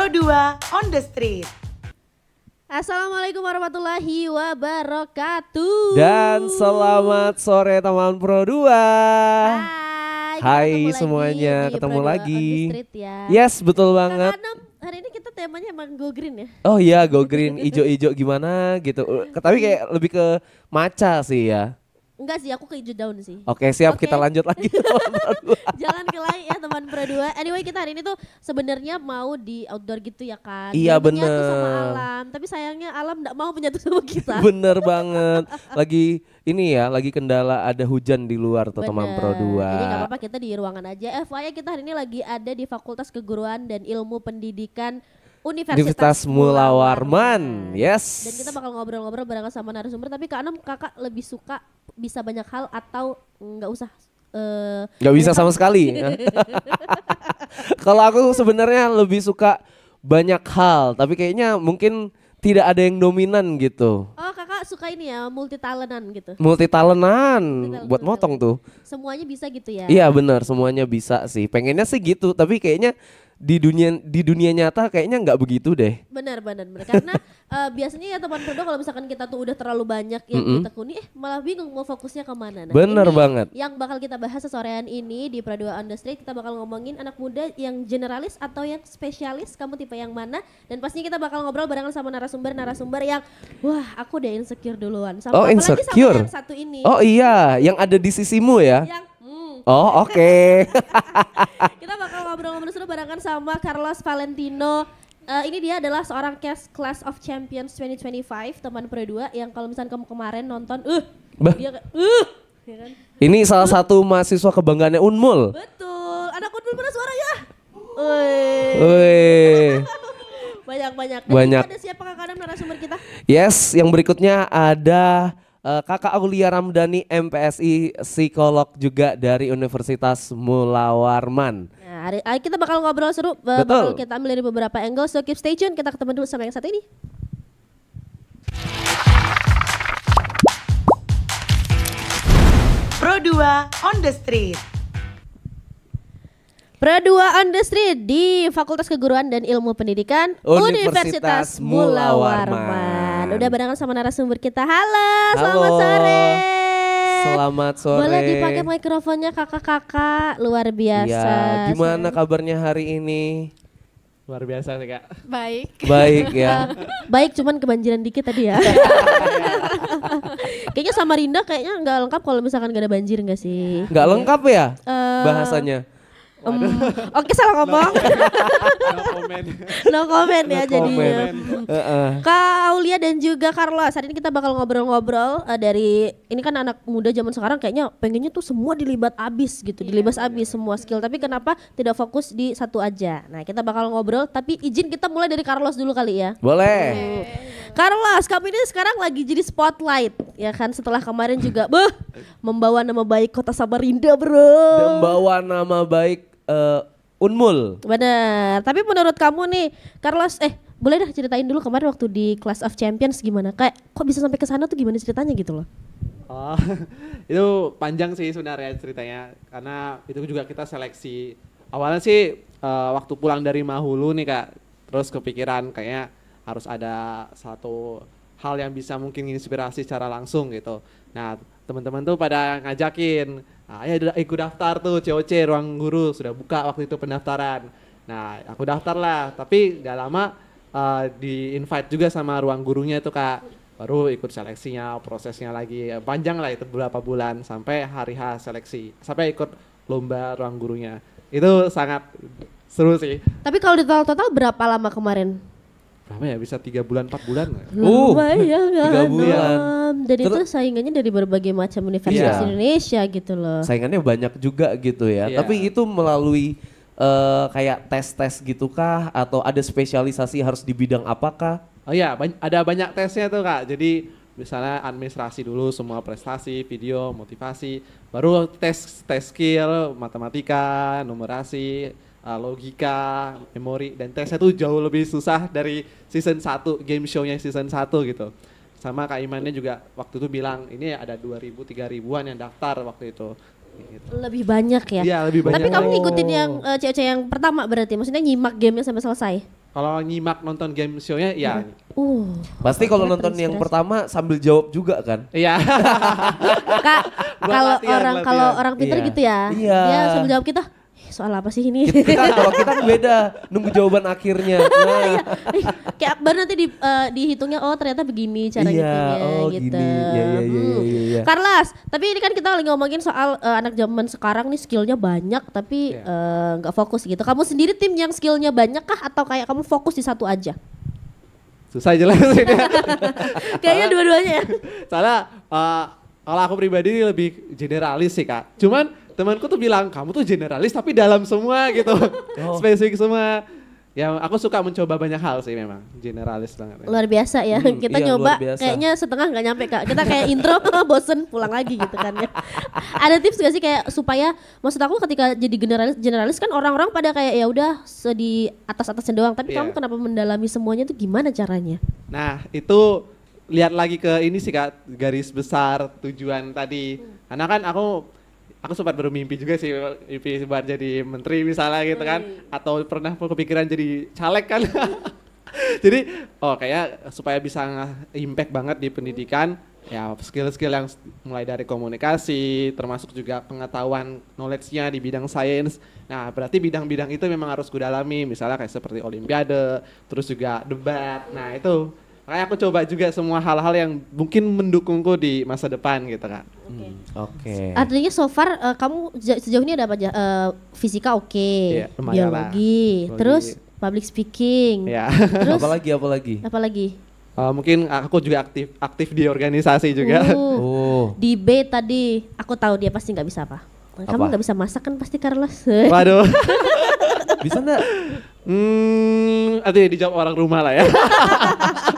Pro 2 on the street. Assalamualaikum warahmatullahi wabarakatuh. Dan selamat sore teman Pro 2. Hai ketemu semuanya, lagi di ketemu Pro 2 lagi. on the street ya. Yes, betul banget. Kakak Nam, hari ini kita temanya emang go green ya. Oh iya, go green, ijo-ijo gimana gitu. Tapi kayak lebih ke matcha sih ya. Enggak sih, aku ke hijau daun sih. Oke, siap, Oke. kita lanjut lagi teman Pro 2. Jangan kelai ya teman Pro 2. Anyway, kita hari ini tuh sebenarnya mau di outdoor gitu ya kan. Iya, Biar menyatu bener. sama alam, tapi sayangnya alam enggak mau menyatu sama kita. Bener banget. Lagi ini ya, lagi kendala ada hujan di luar tuh teman Bener. Pro 2. Jadi gak apa-apa kita di ruangan aja. FYI kita hari ini lagi ada di Fakultas Keguruan dan Ilmu Pendidikan Universitas Mula Warman. Yes. Dan kita bakal ngobrol-ngobrol barengan sama narasumber. Tapi Kak Anam, kakak lebih suka bisa banyak hal atau nggak usah? Gak bisa sama sekali. Kalau aku sebenarnya lebih suka banyak hal, tapi kayaknya mungkin tidak ada yang dominan gitu. Oh, kakak suka ini ya, multi talentan gitu. Multi talentan buat Multi-talent. motong tuh. Semuanya bisa gitu ya. Iya benar, semuanya bisa sih. Pengennya sih gitu, tapi kayaknya di dunia nyata kayaknya nggak begitu deh. Benar. Karena biasanya ya teman Prodo kalau misalkan kita tuh udah terlalu banyak yang ditekuni, malah bingung mau fokusnya kemana. Nah, Bener ini banget. Yang bakal kita bahas sorean ini di Pro 2 on the street, kita bakal ngomongin anak muda yang generalis atau yang spesialis, kamu tipe yang mana? Dan pastinya kita bakal ngobrol barengan sama narasumber yang wah, aku udah insecure duluan. Sama, Oh, apalagi insecure. sama yang satu ini. Oh iya, yang ada di sisimu ya. Yang Oh oke. kita bakal ngobrol-ngobrol seru barengan sama Carlos Valentino. Ini dia adalah seorang Class of Champions 2025 teman Pro 2 yang kalau misalnya kamu kemarin nonton Bah. dia kayak ya kan? Ini salah satu mahasiswa kebanggaannya Unmul. Betul. Anak Unmul mana suara ya? Wih. Banyak. Dan Banyak. Ada siapa kakak Adam narasumber kita? Yes, yang berikutnya ada Kakak Aulia Ramdhani MPSI, psikolog juga dari Universitas Mula Warman. Nah, hari kita bakal ngobrol seru. Bakal kita ambil dari beberapa angle. So keep stay tune. Kita ketemu dulu sama yang satu ini. Pro 2 on the street. Pro 2 on the street di Fakultas Keguruan dan Ilmu Pendidikan Universitas Mula Warman. Udah barengan sama narasumber kita. Halo, Halo. selamat sore. Selamat sore. Boleh dipakai mikrofonnya kakak-kakak, luar biasa. Iya, gimana kabarnya hari ini? Luar biasa nih Kak. Baik. Baik ya. Baik, cuman kebanjiran dikit tadi ya. Kayaknya Samarinda kayaknya nggak lengkap kalau misalkan gak ada banjir nggak sih? Nggak lengkap ya Eh, bahasanya? Oke, salah ngomong. No comment. No comment ya No jadinya. comment. Kak Aulia dan juga Carlos, hari ini kita bakal ngobrol-ngobrol dari ini kan anak muda zaman sekarang kayaknya pengennya tuh semua dilibat abis gitu, dilibas abis semua skill. Tapi kenapa tidak fokus di satu aja? Nah, kita bakal ngobrol. Tapi izin kita mulai dari Carlos dulu kali ya. Boleh. Carlos, kamu ini sekarang lagi jadi spotlight ya kan setelah kemarin juga membawa nama baik Kota Samarinda, bro. Membawa nama baik Unmul. Benar. Tapi menurut kamu nih, Carlos, boleh dah ceritain dulu kemarin waktu di Class of Champions gimana? Kayak kok bisa sampai ke sana tuh gimana ceritanya gitu loh? Oh, itu panjang sih sebenarnya ceritanya karena itu juga kita seleksi. Awalnya sih waktu pulang dari Mahulu nih Kak, terus kepikiran kayaknya harus ada satu hal yang bisa mungkin inspirasi secara langsung gitu. Nah, teman-teman tuh pada ngajakin, ayo ikut daftar tuh COC Ruang Guru sudah buka waktu itu pendaftaran. Nah, aku daftar lah, tapi gak lama di invite juga sama ruang gurunya itu Kak. Baru ikut seleksinya, prosesnya lagi panjang lah itu beberapa bulan sampai hari H seleksi, sampai ikut lomba ruang gurunya. Itu sangat seru sih. Tapi kalau di total berapa lama kemarin? Berapa ya, bisa 3 bulan 4 bulan nggak? Lumayan 3 bulan. Dan itu saingannya dari berbagai macam universitas Iya. Indonesia gitu loh. Saingannya banyak juga gitu ya. Iya. Tapi itu melalui kayak tes-tes gitu kah? Atau ada spesialisasi harus di bidang apakah? Oh iya, ada banyak tesnya tuh Kak. Jadi misalnya administrasi dulu semua prestasi, video, motivasi, baru tes skill, matematika, numerasi, logika, memori, dan tesnya tuh jauh lebih susah dari season 1, game show-nya season 1 gitu. Sama Kak Imannya juga waktu itu bilang ini ada 2.000, 3.000-an yang daftar waktu itu. Gitu. Lebih banyak ya? Iya, lebih banyak. Tapi kamu Oh. ngikutin yang cewek-cewek yang pertama berarti? Maksudnya nyimak gamenya sampai selesai? kalau nyimak nonton game show-nya ya Pasti kalau Akhirnya nonton yang terinspirasi. pertama sambil jawab juga kan? iya. Kak, Buat kalau latihan, orang latihan. kalau orang pintar Iya. gitu ya. Iya. Dia sambil jawab kita, soal apa sih ini? Kalau kita kan beda, nunggu jawaban akhirnya. Nah, Kayak baru nanti dihitungnya oh ternyata begini cara Iya, ngitungnya oh gitu. gini. Iya, iya, iya, iya. Carlos, tapi ini kan kita lagi ngomongin soal anak zaman sekarang nih skillnya banyak tapi Iya. nggak fokus gitu. Kamu sendiri tim yang skillnya banyak kah atau kayak kamu fokus di satu aja? Susah jelasinnya. Kayaknya dua-duanya ya. Soalnya kalau aku pribadi lebih generalis sih Kak. Cuman temanku tuh bilang kamu tuh generalis tapi dalam semua gitu. Spesifik semua. Ya aku suka mencoba banyak hal sih memang. Generalis banget. Luar biasa ya. Kita iya, nyoba luar biasa. kayaknya setengah nggak nyampe Kak. Kita kayak intro bosen pulang lagi gitu kan ya. Ada tips gak sih kayak supaya maksud aku ketika jadi generalis kan orang-orang pada kayak ya udah di atas-atasnya doang tapi Iya. kamu kenapa mendalami semuanya tuh gimana caranya? Nah itu lihat lagi ke ini sih Kak, garis besar tujuan tadi. Karena kan aku sempat bermimpi juga sih, mimpi buat jadi menteri misalnya gitu kan. Atau pernah kepikiran jadi caleg kan. Jadi kayak supaya bisa impact banget di pendidikan, ya skill-skill yang mulai dari komunikasi, termasuk juga pengetahuan knowledge-nya di bidang sains. Nah berarti bidang-bidang itu memang harus kudalami, misalnya kayak seperti olimpiade, terus juga debat. Nah itu kayak aku coba juga semua hal-hal yang mungkin mendukungku di masa depan gitu Kak. Oke. Artinya so far kamu sejauh ini ada apa aja? Fisika oke, Iya, lumayan lah. biologi, Biologi. terus public speaking, Ya. terus Apalagi? apa lagi? Mungkin aku juga aktif di organisasi juga. Oh. Di B tadi aku tahu dia pasti nggak bisa apa. Kamu Apa? nggak bisa masak kan pasti Carlos. Waduh. Bisa enggak? Nanti dijawab orang rumah lah ya.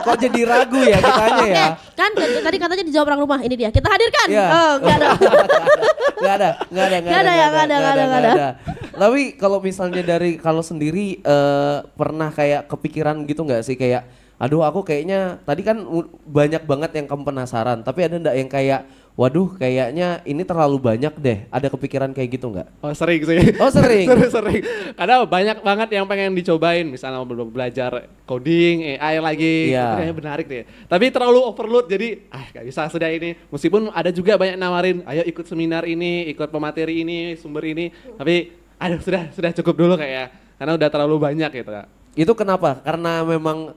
Kok jadi ragu ya kitanya ya? Kan tadi katanya dijawab orang rumah. Ini dia. Kita hadirkan. Iya. Oh, enggak ada. Nggak ada. Tapi kalau misalnya dari kalau sendiri pernah kayak kepikiran gitu nggak sih kayak, aduh aku kayaknya tadi kan banyak banget yang kamu penasaran, tapi ada nggak yang kayak, waduh kayaknya ini terlalu banyak deh, ada kepikiran kayak gitu nggak? Oh sering sih. Oh sering? Sering. Karena banyak banget yang pengen dicobain. Misalnya mau belajar coding, AI lagi. Iya. Itu kayaknya menarik deh. Tapi terlalu overload jadi gak bisa sudah ini. Meskipun ada juga banyak nawarin, ayo ikut seminar ini, ikut pemateri ini, sumber ini. Tapi aduh sudah cukup dulu kayaknya. Karena udah terlalu banyak gitu Kak. Itu kenapa? Karena memang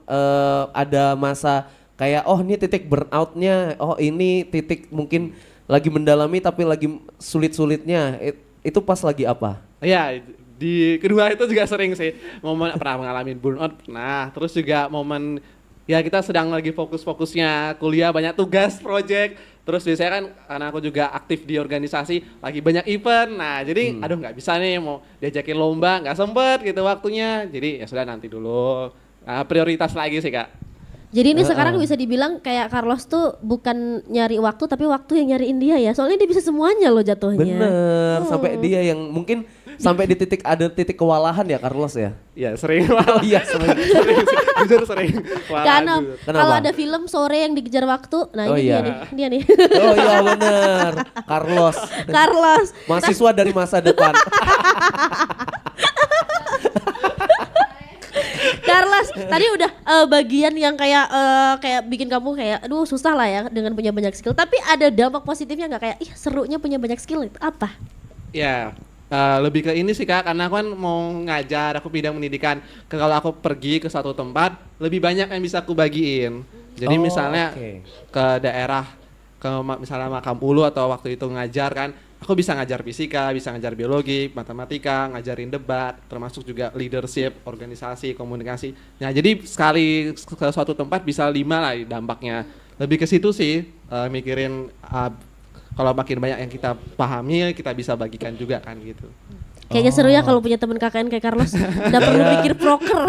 ada masa kayak oh ini titik burnoutnya, oh ini titik mungkin lagi mendalami tapi lagi sulit-sulitnya. Itu pas lagi apa? Iya, di kedua itu juga sering sih. Momen pernah mengalami burnout. Nah, terus juga momen ya kita sedang lagi fokus-fokusnya kuliah, banyak tugas, project. Terus biasanya kan karena aku juga aktif di organisasi, lagi banyak event. Nah, jadi aduh nggak bisa nih mau diajakin lomba, nggak sempet gitu waktunya. Jadi ya sudah nanti dulu. Nah, prioritas lagi sih Kak. Jadi ini sekarang bisa dibilang kayak Carlos tuh bukan nyari waktu tapi waktu yang nyariin dia ya. Soalnya dia bisa semuanya loh jatuhnya. Bener, sampai dia yang mungkin sampai di titik ada titik kewalahan ya Carlos ya? Ya sering. Oh iya sering. sering sih. Jujur sering. Karena Waduh. Kenapa? kalau ada film sore yang dikejar waktu, nah Oh ini iya. dia nih. Oh iya bener, Carlos. Carlos. Mahasiswa dari masa depan. Carlos, tadi udah bagian yang kayak bikin kamu kayak aduh susah lah ya dengan punya banyak skill. Tapi ada dampak positifnya nggak kayak ih serunya punya banyak skill itu apa? Ya, lebih ke ini sih Kak, karena aku kan mau ngajar, aku bidang pendidikan. Kalau aku pergi ke satu tempat, lebih banyak yang bisa aku bagiin. Jadi Oh, misalnya oke. ke daerah, misalnya Makam Ulu atau waktu itu ngajar kan, aku bisa ngajar fisika, bisa ngajar biologi, matematika, ngajarin debat, termasuk juga leadership, organisasi, komunikasi. Nah jadi sekali ke suatu tempat bisa 5 lah dampaknya. Lebih ke situ sih, mikirin kalau makin banyak yang kita pahami, kita bisa bagikan juga kan gitu. Kayaknya seru ya kalau punya teman KKN kayak Carlos. Udah perlu mikir proker.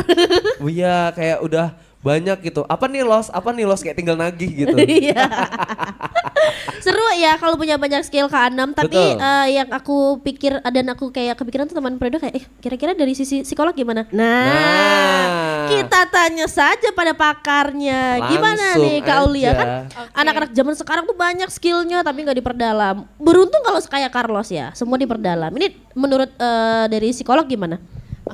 Oh iya kayak udah banyak gitu. Apa nih los kayak tinggal nagih gitu. Iya. Seru ya kalau punya banyak skill K6 tapi Betul. yang aku pikir dan aku kayak kepikiran tuh teman Predo kayak kira-kira dari sisi psikolog gimana? Nah, kita tanya saja pada pakarnya. Gimana Langsung nih Kak Aulia aja. kan anak-anak zaman sekarang tuh banyak skillnya tapi nggak diperdalam. Beruntung kalau kayak Carlos ya, semua diperdalam. Ini menurut dari psikolog gimana?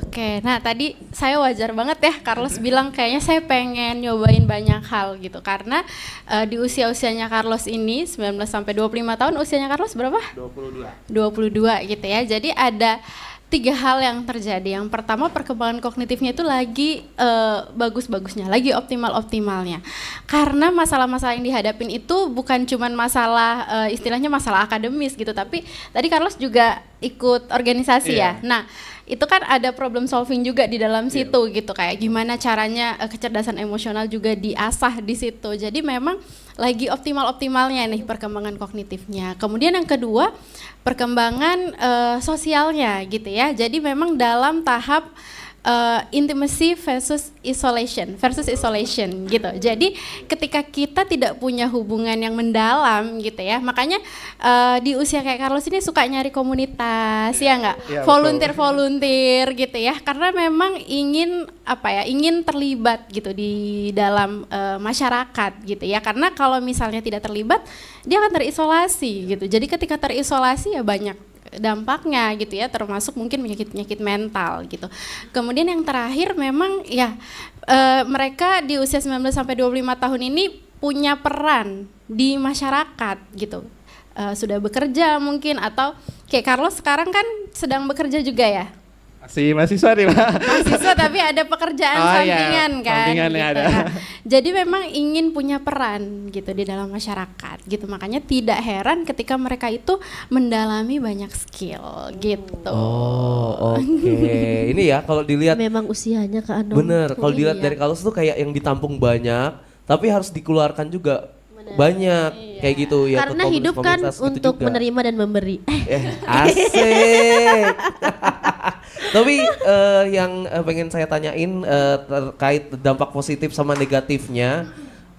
Oke, nah tadi saya wajar banget ya Carlos bilang kayaknya saya pengen nyobain banyak hal gitu karena di usia-usianya Carlos ini 19 sampai 25 tahun, usianya Carlos berapa? 22 gitu ya. Jadi ada 3 hal yang terjadi. Yang pertama, perkembangan kognitifnya itu lagi bagus-bagusnya, lagi optimal-optimalnya. Karena masalah-masalah yang dihadapin itu bukan cuman masalah istilahnya masalah akademis gitu, tapi tadi Carlos juga ikut organisasi ya. Nah, itu kan ada problem solving juga di dalam situ gitu, kayak gimana caranya kecerdasan emosional juga diasah di situ. Jadi memang lagi optimal-optimalnya nih perkembangan kognitifnya. Kemudian yang kedua, perkembangan sosialnya gitu ya. Jadi memang dalam tahap intimacy versus isolation gitu. Jadi ketika kita tidak punya hubungan yang mendalam gitu ya, makanya di usia kayak Carlos ini suka nyari komunitas ya nggak, volunteer gitu ya, karena memang ingin ingin terlibat gitu di dalam masyarakat gitu ya, karena kalau misalnya tidak terlibat dia akan terisolasi gitu. Jadi ketika terisolasi ya banyak dampaknya gitu ya, termasuk mungkin penyakit-penyakit mental gitu. Kemudian yang terakhir memang ya mereka di usia 19 sampai 25 tahun ini punya peran di masyarakat gitu. Sudah bekerja mungkin, atau kayak Carlos sekarang kan sedang bekerja juga ya. Masih mahasiswa nih, Pak. Mahasiswa tapi ada pekerjaan sampingan kan. Gitu. Ada. Nah, jadi memang ingin punya peran gitu di dalam masyarakat gitu. Makanya tidak heran ketika mereka itu mendalami banyak skill gitu. Oh, oke. Ini ya kalau dilihat Memang usianya Kak Anom. bener, kalau dilihat Iya. dari Carlos tuh kayak yang ditampung banyak, tapi harus dikeluarkan juga banyak kayak gitu ya. Karena hidup kan untuk menerima dan memberi. Asik. Tapi yang pengen saya tanyain terkait dampak positif sama negatifnya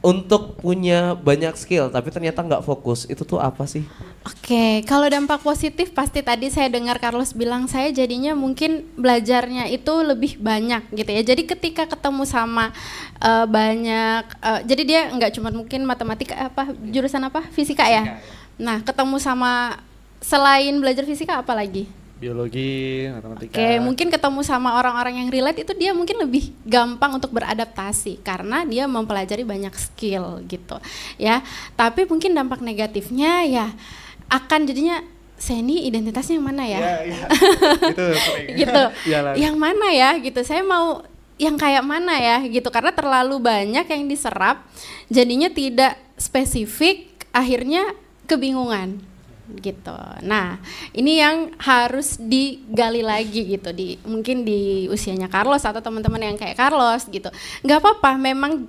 untuk punya banyak skill tapi ternyata nggak fokus, itu tuh apa sih? Oke, kalau dampak positif pasti tadi saya dengar Carlos bilang saya jadinya mungkin belajarnya itu lebih banyak gitu ya. Jadi ketika ketemu sama banyak, jadi dia nggak cuma mungkin matematika jurusan fisika ya. Nah, ketemu sama selain belajar fisika apa lagi? Biologi, matematika. Oke, mungkin ketemu sama orang-orang yang relate itu dia mungkin lebih gampang untuk beradaptasi karena dia mempelajari banyak skill gitu ya. Tapi mungkin dampak negatifnya ya akan jadinya saya ini identitasnya yang mana ya? Itu sering. Gitu. Iyalah. Yang mana ya gitu. Saya mau yang kayak mana ya gitu, karena terlalu banyak yang diserap jadinya tidak spesifik, akhirnya kebingungan gitu. Nah, ini yang harus digali lagi gitu mungkin di usianya Carlos atau teman-teman yang kayak Carlos gitu. Nggak apa-apa, memang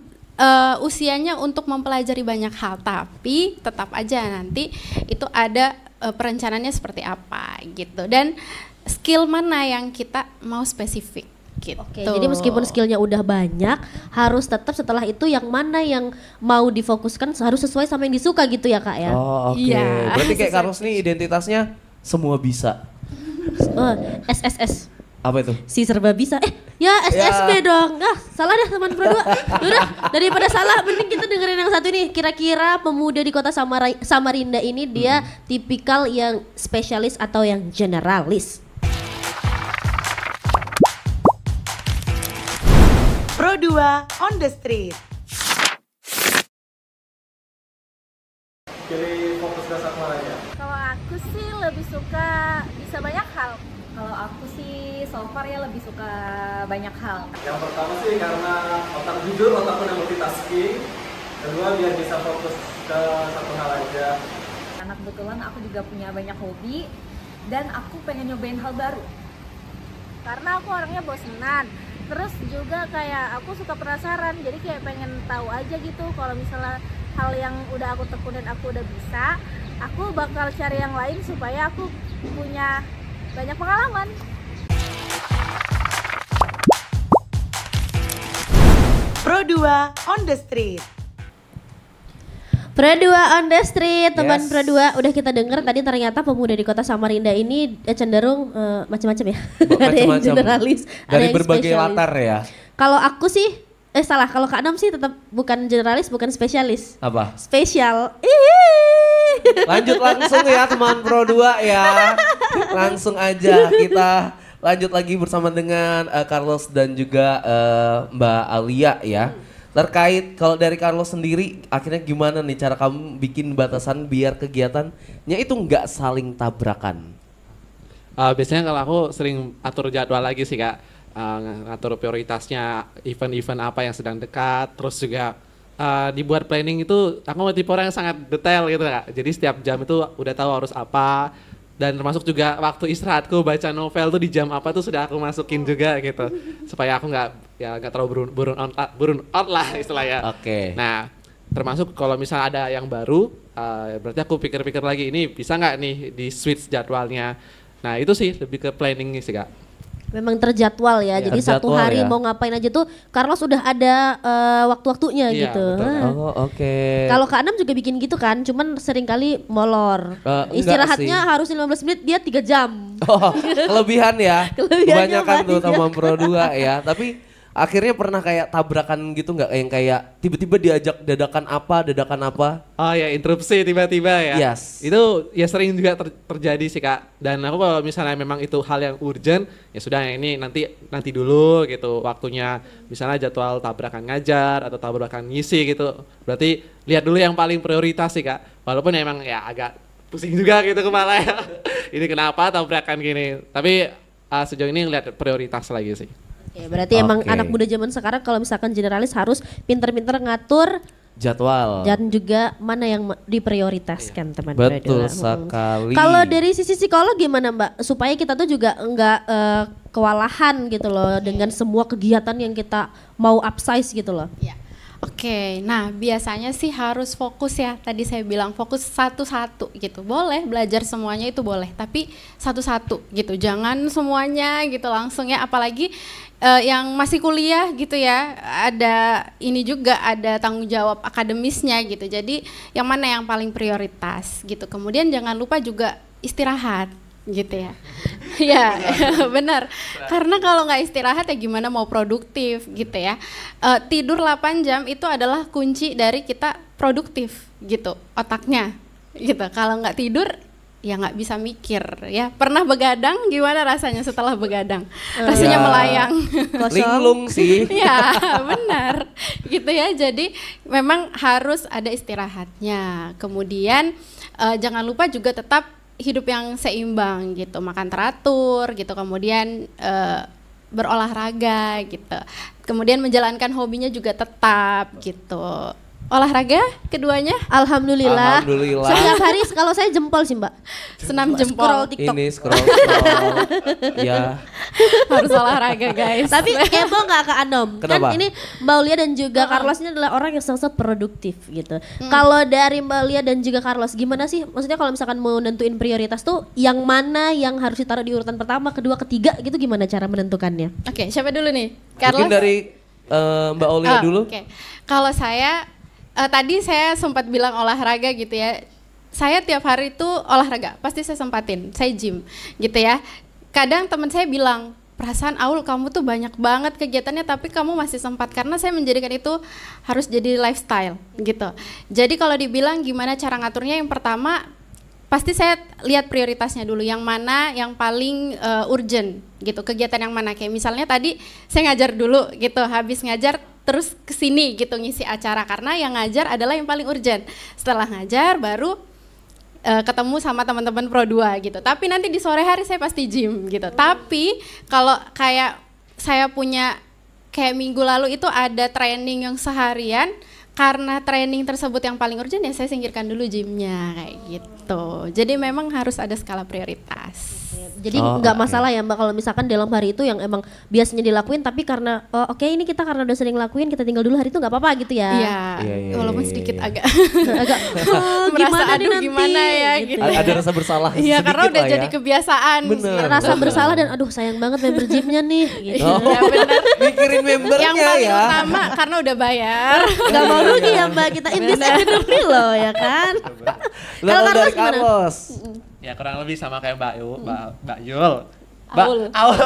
usianya untuk mempelajari banyak hal, tapi tetap aja nanti itu ada perencanaannya seperti apa gitu, dan skill mana yang kita mau spesifik gitu. Oke, jadi meskipun skillnya udah banyak, harus tetap setelah itu yang mana yang mau difokuskan harus sesuai sama yang disuka gitu ya Kak ya. Oh, oke. Iya. Berarti kayak Carlos nih identitasnya semua bisa. SSS. Apa itu? Si serba bisa. Ya SSB dong. Salah dah teman Pro 2. Yaudah, daripada salah mending kita dengerin yang satu ini. Kira-kira pemuda di kota Samarinda ini dia tipikal yang spesialis atau yang generalis? Pro 2 on the street. Pilih fokus dasar aja. Kalau aku sih lebih suka bisa banyak hal. Kalau aku sih so far ya lebih suka banyak hal. Yang pertama sih karena otak jujur, otak udah multitasking. Kedua biar bisa fokus ke satu hal aja. Karena kebetulan aku juga punya banyak hobi dan aku pengen nyobain hal baru. Karena aku orangnya bosenan. Terus juga kayak aku suka penasaran. Jadi kayak pengen tahu aja gitu kalau misalnya hal yang udah aku tekunin aku udah bisa, aku bakal cari yang lain supaya aku punya banyak pengalaman. Pro 2 on the street. Pro 2 on the street, teman Yes. Pro 2 udah kita denger tadi ternyata pemuda di kota Samarinda ini cenderung macam-macam ya. Ada yang Macam-macam. generalis, ada Dari yang berbagai spesialis. latar ya. Kalau aku sih salah, kalau Kak Anom sih tetap bukan generalis, bukan spesialis. Apa? Spesial. Lanjut langsung ya teman Pro 2 ya. Langsung aja kita lanjut lagi bersama dengan Carlos dan juga Mbak Alia ya. Terkait kalau dari Carlos sendiri, akhirnya gimana nih cara kamu bikin batasan biar kegiatannya itu nggak saling tabrakan? Biasanya kalau aku sering atur jadwal lagi sih Kak, ngatur prioritasnya event-event apa yang sedang dekat, terus juga dibuat planning itu aku tipe orang yang sangat detail gitu Kak. Jadi setiap jam itu udah tahu harus apa, dan termasuk juga waktu istirahatku baca novel tuh di jam apa tuh sudah aku masukin juga gitu, supaya aku nggak terlalu burn out lah istilahnya. Oke. Nah, termasuk kalau misalnya ada yang baru, berarti aku pikir-pikir lagi ini bisa nggak nih di switch jadwalnya. Nah itu sih lebih ke planning sih Kak. Memang terjadwal ya, jadi satu terjadwal hari ya. mau ngapain aja tuh Carlos udah ada waktu-waktunya Iya, gitu. betul. Oh oke. Kalau Kak Anam juga bikin gitu kan, cuman seringkali molor. Enggak Istirahatnya sih. harus 15 menit, dia 3 jam. Oh, kelebihan ya. Kelebihannya Kebanyakan tuh banyak. sama Pro 2 ya. Tapi akhirnya pernah kayak tabrakan gitu nggak? Yang kayak tiba-tiba diajak dadakan apa? Oh ya, interupsi tiba-tiba ya. Yes. Itu ya sering juga terjadi sih Kak. Dan aku kalau misalnya memang itu hal yang urgent, ya sudah yang ini nanti dulu gitu waktunya. Misalnya jadwal tabrakan ngajar atau tabrakan ngisi gitu. Berarti lihat dulu yang paling prioritas sih Kak. Walaupun emang ya agak pusing juga gitu kepala ya. Ini kenapa tabrakan gini. Tapi sejauh ini lihat prioritas lagi sih. Ya, berarti emang Oke. anak muda zaman sekarang kalau misalkan generalis harus pinter-pinter ngatur Jadwal. dan juga mana yang diprioritaskan teman-teman. Betul sekali. Kalau dari sisi psikolog gimana Mbak? Supaya kita tuh juga enggak kewalahan gitu loh dengan semua kegiatan yang kita mau upsize gitu loh. Ya. Oke, nah biasanya sih harus fokus ya. Tadi saya bilang fokus satu-satu gitu. Boleh belajar semuanya itu boleh, tapi satu-satu gitu. Jangan semuanya gitu langsung ya. Apalagi yang masih kuliah gitu ya. Ada ini juga ada tanggung jawab akademisnya gitu. Jadi yang mana yang paling prioritas gitu. Kemudian jangan lupa juga istirahat gitu ya. Ya benar, karena kalau nggak istirahat ya gimana mau produktif gitu ya. Tidur 8 jam itu adalah kunci dari kita produktif gitu otaknya gitu. Kalau nggak tidur ya nggak bisa mikir ya. Pernah begadang, gimana rasanya setelah begadang? Rasanya Ya. melayang. Linglung sih. Ya benar gitu ya. Jadi memang harus ada istirahatnya. Kemudian jangan lupa juga tetap hidup yang seimbang gitu, makan teratur gitu, kemudian berolahraga gitu, kemudian menjalankan hobinya juga tetap gitu. Olahraga keduanya Alhamdulillah. Alhamdulillah. Setiap hari kalau saya jempol sih Mbak. senam jempol. Scroll TikTok. Ini scroll. Ya. Harus olahraga guys. Tapi kepo nggak Kak Anom? Kenapa? Kan ini Mbak Lia dan juga Carlos ini adalah orang yang sangat produktif gitu. Kalau dari Mbak Lia dan juga Carlos gimana sih? Maksudnya kalau misalkan mau nentuin prioritas tuh yang mana yang harus ditaruh di urutan pertama, kedua, ketiga gitu gimana cara menentukannya? Oke, siapa dulu nih? Mungkin dari Mbak Olia dulu. Oke. Kalau saya tadi saya sempat bilang olahraga gitu ya. Saya tiap hari itu olahraga, pasti saya sempatin. Saya gym gitu ya. Kadang teman saya bilang, "Perasaan Aul kamu tuh banyak banget kegiatannya tapi kamu masih sempat." Karena saya menjadikan itu harus jadi lifestyle gitu. Jadi kalau dibilang gimana cara ngaturnya, yang pertama pasti saya lihat prioritasnya dulu, yang mana yang paling urgent gitu, kegiatan yang mana. Kayak misalnya tadi saya ngajar dulu gitu, habis ngajar terus kesini gitu ngisi acara, karena yang ngajar adalah yang paling urgent. Setelah ngajar baru ketemu sama teman-teman Pro 2 gitu. Tapi nanti di sore hari saya pasti gym gitu. Tapi kalau kayak saya punya kayak minggu lalu itu ada training yang seharian, karena training tersebut yang paling urgent ya saya singkirkan dulu gymnya kayak gitu. Jadi memang harus ada skala prioritas. Jadi nggak masalah ya Mbak kalau misalkan dalam hari itu yang emang biasanya dilakuin tapi karena oke ini kita karena udah sering lakuin kita tinggal dulu hari itu nggak apa-apa gitu ya. Iya, Iya, walaupun iya, sedikit iya. agak Agak merasa gimana nih aduh nanti gimana ya gitu. Ada rasa bersalah Iya, karena sedikit udah lah jadi ya. kebiasaan. Bener. Rasa bersalah dan aduh sayang banget member gymnya nih gitu. Oh, Ya benar. mikirin membernya Yang paling ya. utama karena udah bayar. Gak mau rugi ya Mbak, kita in this economy loh ya kan. Lalu Carlos dari gimana? Carlos. Ya kurang lebih sama kayak Mbak Yul. Aul.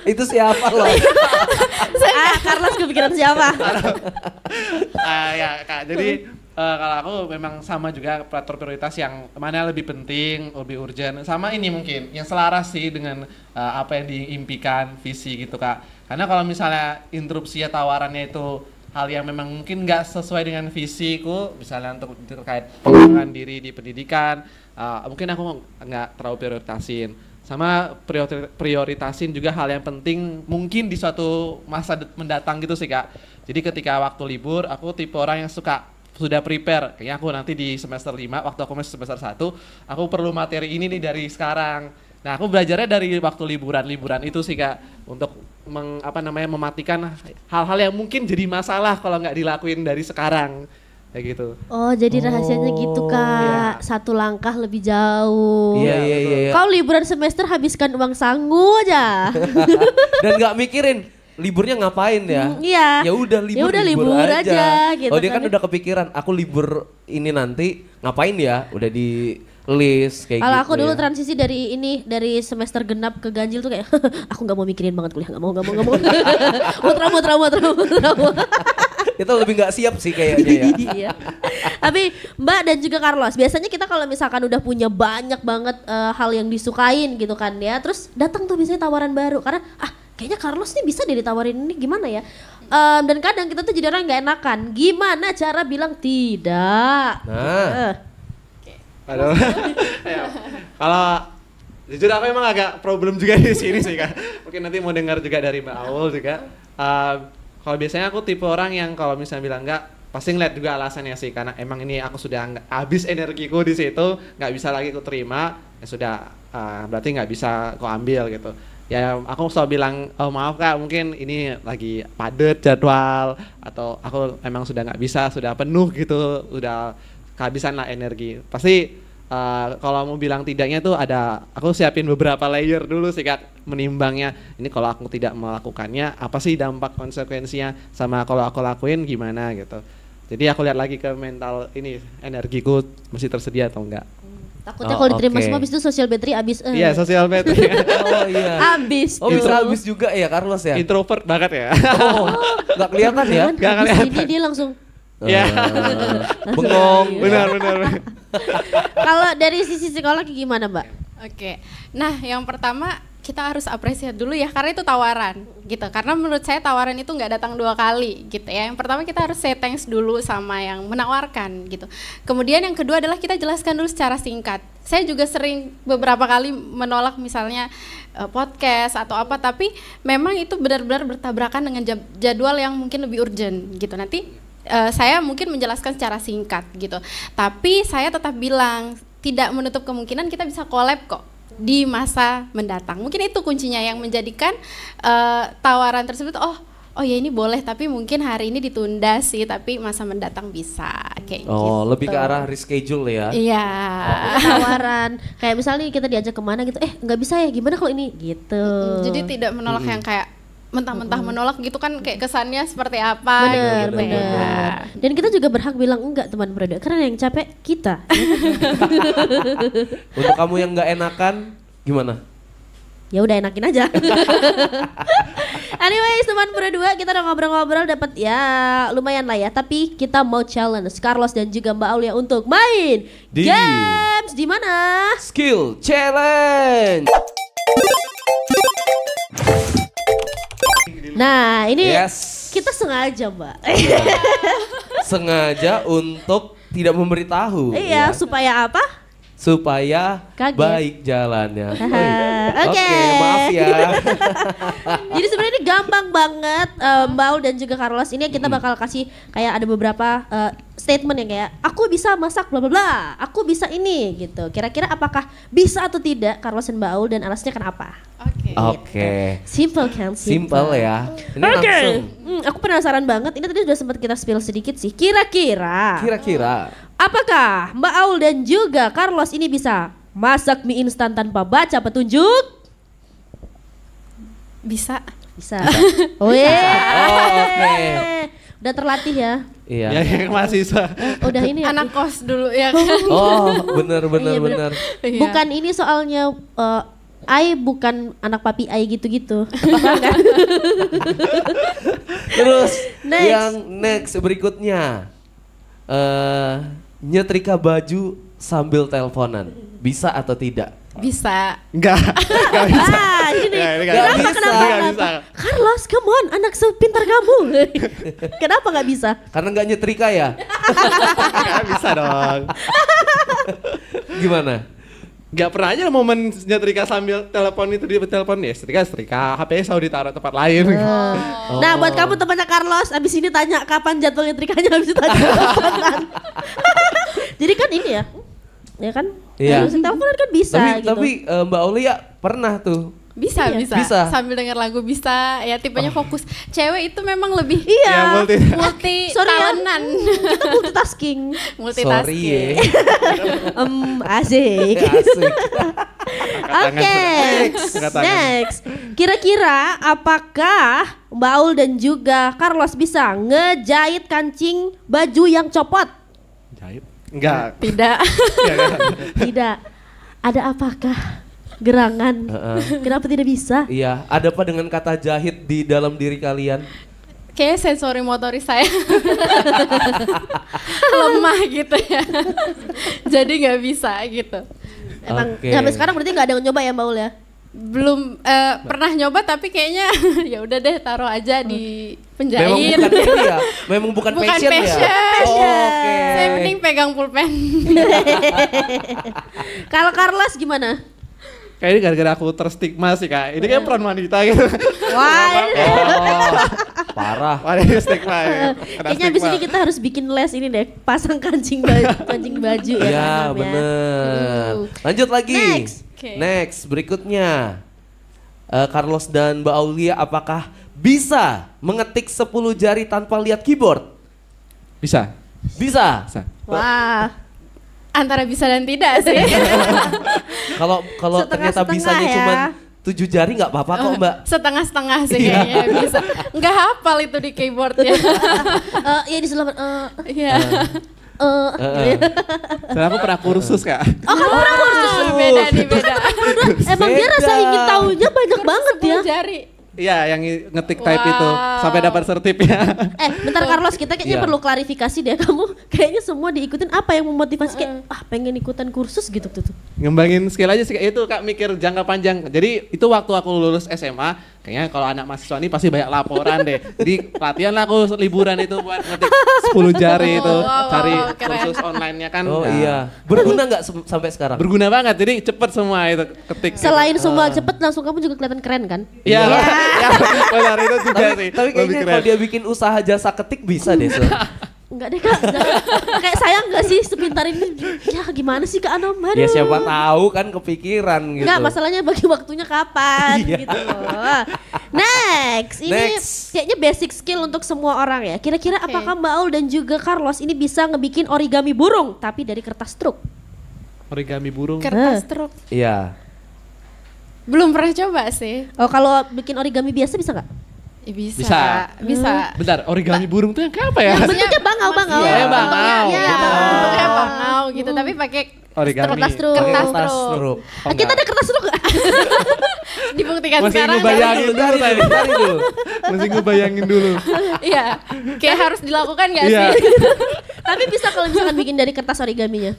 Itu siapa loh? Carlos kepikiran siapa? Ya Kak, jadi kalau aku memang sama juga prioritas yang mana lebih penting, lebih urgent. Sama ini mungkin yang selaras sih dengan apa yang diimpikan, visi gitu Kak. Karena kalau misalnya interupsi ya tawarannya itu hal yang memang mungkin nggak sesuai dengan visiku, misalnya untuk terkait pengembangan diri di pendidikan, mungkin aku nggak terlalu prioritasin. Sama prioritasin juga hal yang penting mungkin di suatu masa mendatang gitu sih Kak. Jadi ketika waktu libur, aku tipe orang yang sudah prepare. Kayaknya aku nanti di semester 5, waktu aku masih semester 1, aku perlu materi ini nih dari sekarang. Nah, aku belajarnya dari waktu liburan itu sih Kak, untuk mematikan hal-hal yang mungkin jadi masalah kalau nggak dilakuin dari sekarang. Kayak gitu. Oh, jadi rahasianya gitu Kak. Satu langkah lebih jauh. Iya. Kau liburan semester habiskan uang sangu aja. Dan nggak mikirin liburnya ngapain ya? Iya. Ya udah libur aja. Gitu Oh dia kan udah kepikiran, aku libur ini nanti ngapain ya? Udah di list kayak gitu. Kalau aku dulu ya. transisi dari semester genap ke ganjil tuh kayak aku nggak mau mikirin banget kuliah, nggak mau. Mau trauma. Itu lebih nggak siap sih kayaknya ya. Iya. Tapi Mbak dan juga Carlos, biasanya kita kalau misalkan udah punya banyak banget hal yang disukain gitu kan ya, terus datang tuh biasanya tawaran baru karena kayaknya Carlos nih bisa deh ditawarin ini, gimana ya? Dan kadang kita tuh jadi orang nggak enakan. Gimana cara bilang tidak? Nah. Aduh. Kalau jujur aku emang agak problem juga di sini sih Kak. Mungkin nanti mau dengar juga dari Mbak Aul juga. Kalau biasanya aku tipe orang yang kalau misalnya bilang enggak, pasti ngeliat juga alasannya sih, karena emang ini aku sudah habis energiku di situ, nggak bisa lagi aku terima, ya sudah berarti nggak bisa aku ambil gitu. Ya aku selalu bilang, oh maaf Kak, mungkin ini lagi padat jadwal, atau aku emang sudah nggak bisa, sudah penuh gitu, udah kehabisan lah energi. Pasti kalau mau bilang tidaknya tuh aku siapin beberapa layer dulu sih Kak, menimbangnya. Ini kalau aku tidak melakukannya, apa sih dampak konsekuensinya, sama kalau aku lakuin gimana gitu. Jadi aku lihat lagi ke mental ini, energiku masih tersedia atau enggak. Takutnya kalau diterima semua habis itu social battery habis. Iya, social battery. Oh iya. Habis. Oh bisa habis juga ya Carlos ya? Introvert banget ya. Oh, nggak kelihatan ya? Nggak Habis kelihatan. ini dia langsung Iya. Bengong. Benar. Kalau dari sisi psikolog gimana Mbak? Oke. Nah, yang pertama kita harus apresiasi dulu ya, karena itu tawaran gitu. Karena menurut saya tawaran itu nggak datang 2 kali gitu ya. Yang pertama kita harus say thanks dulu sama yang menawarkan gitu. Kemudian yang kedua adalah kita jelaskan dulu secara singkat. Saya juga sering beberapa kali menolak misalnya podcast atau apa, tapi memang itu benar-benar bertabrakan dengan jadwal yang mungkin lebih urgent gitu. Nanti saya mungkin menjelaskan secara singkat gitu. Tapi saya tetap bilang tidak menutup kemungkinan kita bisa collab kok di masa mendatang. Mungkin itu kuncinya yang menjadikan tawaran tersebut oh ya ini boleh, tapi mungkin hari ini ditunda sih, tapi masa mendatang bisa kayak gitu. Oh, lebih ke arah reschedule ya? Iya. Tawaran kayak misalnya kita diajak kemana gitu, nggak bisa ya, gimana kalau ini gitu. Jadi tidak menolak yang kayak mentah-mentah menolak gitu kan, kayak kesannya seperti apa. Benar. Dan kita juga berhak bilang enggak teman berdua, karena yang capek kita. Untuk kamu yang nggak enakan gimana? Ya udah enakin aja. Anyways teman berdua, kita udah ngobrol-ngobrol dapat ya lumayan lah ya, tapi kita mau challenge Carlos dan juga Mbak Aulia untuk main games di mana? Skill Challenge. Nah ini Yes. kita sengaja Mbak. Sengaja untuk tidak memberitahu. Iya, ya. supaya apa? Supaya Kaget. baik jalannya. Oke. Maaf ya. Jadi sebenarnya ini gampang banget Mbak Aul dan juga Carlos. Ini kita bakal kasih kayak ada beberapa statement yang kayak aku bisa masak bla bla bla, aku bisa ini gitu. Kira-kira apakah bisa atau tidak Carlos dan Mbak Aul, dan alasannya kenapa? Oke. Simple kan? Simple ya. Ini Oke. langsung. Aku penasaran banget. Ini tadi sudah sempat kita spill sedikit sih. Kira-kira apakah Mbak Aul dan juga Carlos ini bisa masak mie instan tanpa baca petunjuk? Bisa. Bisa. Weh. Oke. Udah terlatih ya. Iya. Ya yang mahasiswa. Udah ini ya. Anak kos dulu ya kan. Oh, benar. Iya. Bukan ini soalnya Ai bukan anak papi Ai gitu-gitu. Terus Next. yang next berikutnya. nyetrika baju sambil teleponan, bisa atau tidak? Bisa. Enggak bisa. Ah, ini Ya, ini nggak kenapa, bisa. kenapa, Nggak kenapa? bisa. Carlos, come on, anak sepintar kamu. Kenapa nggak bisa? Karena nggak nyetrika ya? Enggak bisa dong. Gimana? Gak pernah aja momen nyetrika sambil telepon itu di telepon ya setrika HP-nya selalu ditaruh tempat lain. Nah, buat kamu temannya Carlos, abis ini tanya kapan jadwal nyetrikanya, abis itu tanya kapan. Jadi kan ini ya kan? Iya. Harus teleponan kan bisa gitu. Tapi Mbak Aulia pernah tuh. Bisa, Iya. bisa. Bisa. Sambil denger lagu bisa. Ya tipenya fokus. Cewek itu memang lebih Iya. Ya, multi Sorry ya. talentan. Kita multitasking. Sorry Multitasking. ya. Asik. Asik. Oke, Angkat tangan. next. Kira-kira apakah Mbak Aul dan juga Carlos bisa ngejahit kancing baju yang copot? Jahit? Enggak. Tidak. Tidak. Ada apakah gerangan? Kenapa tidak bisa? Iya, ada apa dengan kata jahit di dalam diri kalian? Kayaknya sensori motoris saya lemah gitu ya. Jadi nggak bisa gitu. Emang Oke. sampai sekarang berarti nggak ada yang nyoba ya Mbak Aul ya? Belum pernah nyoba tapi kayaknya ya udah deh taruh aja di penjahit. Memang bukan ini ya? Memang bukan passion, ya? Oh, oke. Saya mending pegang pulpen. Kalau Carlos gimana? Kayaknya gara-gara aku terstigma sih Kak. Ini kayak peran wanita gitu. Wah, Oh, parah. Wanita stigma ya. Kena kayaknya abis stigma. ini kita harus bikin les ini deh, pasang kancing baju ya. Iya, Kanam, bener. Lanjut lagi. Next. Oke. Next, berikutnya. Carlos dan Mbak Aulia, apakah bisa mengetik 10 jari tanpa lihat keyboard? Bisa. Bisa. Bisa. Wah, Antara bisa dan tidak sih. Kalau ternyata Setengah-setengah bisanya ya. cuma 7 jari nggak apa-apa kok, Mbak. Setengah-setengah sih Iya. kayaknya bisa. Nggak hafal itu di keyboardnya. ya di sebelah Iya. Dan aku pernah kursus Kak. Oh, kamu pernah kursus? Beda nih beda. Emang dia Beda. rasa ingin tahunya banyak banget ya. 10 jari. Iya, yang ngetik type Wow. itu sampai dapat sertipnya. Bentar Carlos, kita kayaknya Iya. perlu klarifikasi deh. Kamu kayaknya semua diikutin, apa yang memotivasi kayak pengen ikutan kursus gitu tuh. Ngembangin skill aja sih Kak. Itu Kak mikir jangka panjang. Jadi itu waktu aku lulus SMA, kayaknya kalau anak mahasiswa ini pasti banyak laporan deh. Jadi latihan lah aku liburan itu buat ngetik 10 jari itu, Wow, cari keren. kursus online-nya kan. Oh Nah, iya. Berguna nggak sampai sekarang? Berguna banget. Jadi cepet semua itu ketik. gitu. Selain semua cepet, langsung kamu juga kelihatan keren kan? Iya, ya, benar itu juga sih. Tapi Lebih kayaknya keren. kalau dia bikin usaha jasa ketik bisa deh, Sul. Enggak deh Kak, kayak sayang gak sih sepintar ini? Ya gimana sih Kak Anom? Aduh. Ya siapa tahu kan kepikiran gitu. Enggak, masalahnya bagi waktunya kapan Iya. gitu loh. Next, ini Next. kayaknya basic skill untuk semua orang ya. Kira-kira Oke. apakah Mbak Aul dan juga Carlos ini bisa ngebikin origami burung tapi dari kertas truk? Origami burung. Kertas truk. Iya. Belum pernah coba sih. Oh, kalau bikin origami biasa bisa nggak? Ya, bisa. Bisa. Bisa. Bentar, origami burung tuh yang kayak apa ya? Bentuknya bangau-bangau. Iya, bangau. Iya, Iya. bentuknya bangau gitu tapi pakai Origami. Kertas truk. Kertas Kertas truk. truk. Oh, Kita ada kertas truk nggak? Dibuktikan Masih sekarang. ngebayangin dulu Bentar tadi. itu, bentar itu. Masih ngebayangin dulu. Iya. Kayak harus dilakukan nggak Iya. sih? Tapi bisa kalau misalkan bikin dari kertas origaminya.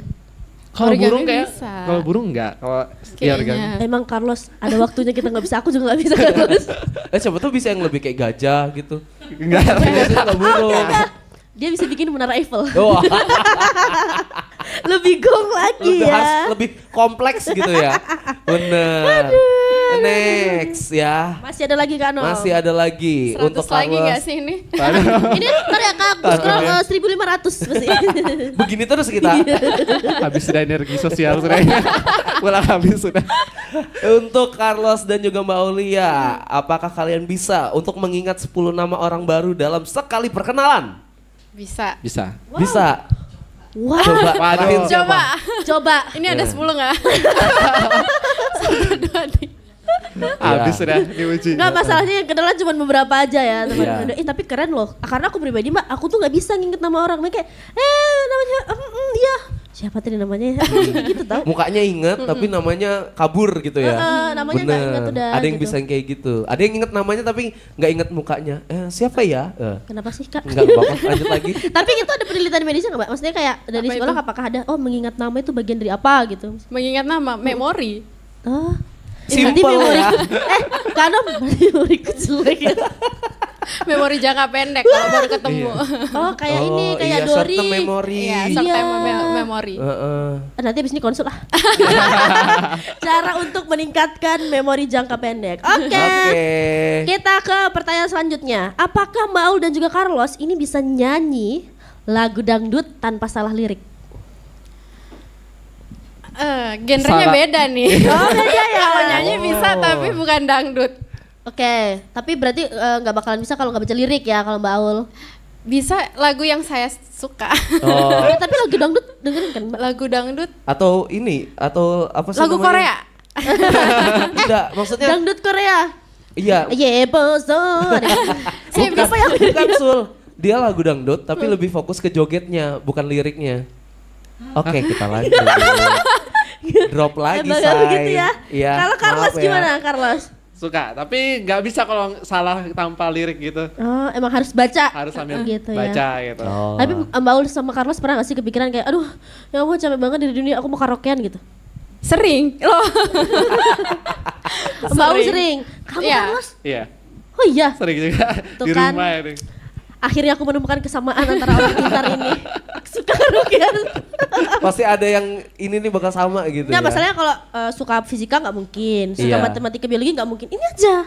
Kalau Origami burung kayak, bisa. kalau burung enggak, kalau iya origami. Kayaknya. Emang Carlos, ada waktunya kita nggak bisa, aku juga nggak bisa Carlos. Siapa tuh bisa yang lebih kayak gajah gitu. Enggak. Biasanya nggak burung. Dia bisa bikin menara Eiffel. Oh, Lebih gong lagi lebih ya. lebih kompleks gitu ya. Bener. Next ya. Masih ada lagi kan? Masih ada lagi 100 untuk lagi nggak Carlos. sih ini? Ini ntar ya Kak, aku scroll 1.500 masih. Begini terus kita. Habis sudah energi sosial sudah. Pulang habis sudah. Untuk Carlos dan juga Mbak Aulia, apakah kalian bisa untuk mengingat 10 nama orang baru dalam sekali perkenalan? Bisa. Bisa. Bisa. Wah, Coba. Waduh. terakhir siapa? Coba. coba. Ini ada Ya. 10 nggak? 1, 2, 3. Habis sudah diuji. Nggak, masalahnya yang kenalan cuma beberapa aja ya teman-teman. Iya. Tapi keren loh, karena aku pribadi Mbak, aku tuh nggak bisa nginget nama orang. Kayak, namanya, iya, siapa tadi namanya? Gitu tau. Mukanya inget tapi namanya kabur gitu ya. Namanya nggak inget udah. Ada yang gitu. bisa yang kayak gitu. Ada yang inget namanya tapi nggak inget mukanya. Siapa ya? Kenapa sih Kak? Enggak apa-apa, lanjut lagi. Tapi itu ada penelitian medisnya nggak Mbak? Maksudnya kayak dari Apa psikolog itu? apakah ada mengingat nama itu bagian dari apa gitu? Mengingat nama, memori. Oh. Simple ya. Karena memoriku jelek ya. Memori jangka pendek kalau baru ketemu. Oh kayak ini, kayak iya, Dori. short term memory. Iya, short term memory. Nanti abis ini konsul lah. Cara untuk meningkatkan memori jangka pendek. Oke. Kita ke pertanyaan selanjutnya. Apakah Mbak Aul dan juga Carlos ini bisa nyanyi lagu dangdut tanpa salah lirik? Genrenya Salah. beda nih. Oh beda ya. Kalau nyanyi bisa tapi bukan dangdut. Oke, tapi berarti nggak bakalan bisa kalau nggak baca lirik ya kalau Mbak Aul. Bisa lagu yang saya suka. Tapi lagu dangdut dengerin kan Mbak? Lagu dangdut, Atau ini, atau apa sih lagu namanya? Korea. Tidak, maksudnya Dangdut Korea. iya. Boso. Bukan Sul. Dia lagu dangdut tapi lebih fokus ke jogetnya, bukan liriknya. Oke, kita lanjut. Drop lagi, Emang Say. gitu ya. Iya, Kalau Carlos maaf ya. gimana Carlos? Suka, tapi nggak bisa kalau salah tanpa lirik gitu. Oh, emang harus baca. Harus sambil gitu baca ya. gitu. Oh. Tapi Mbak Aul sama Carlos pernah gak sih kepikiran kayak aduh, ya ampun capek banget di dunia aku mau karaokean gitu. Sering loh. Mbak Aul sering. Kamu Iya. Carlos? Iya, Oh iya. sering juga Tuh di kan. rumah ini. Akhirnya aku menemukan kesamaan antara orang pintar ini. Suka karaokean. Pasti ada yang ini nih bakal sama gitu Nggak, ya. masalahnya kalau suka fisika nggak mungkin, suka Iya. matematika biologi nggak mungkin. Ini aja.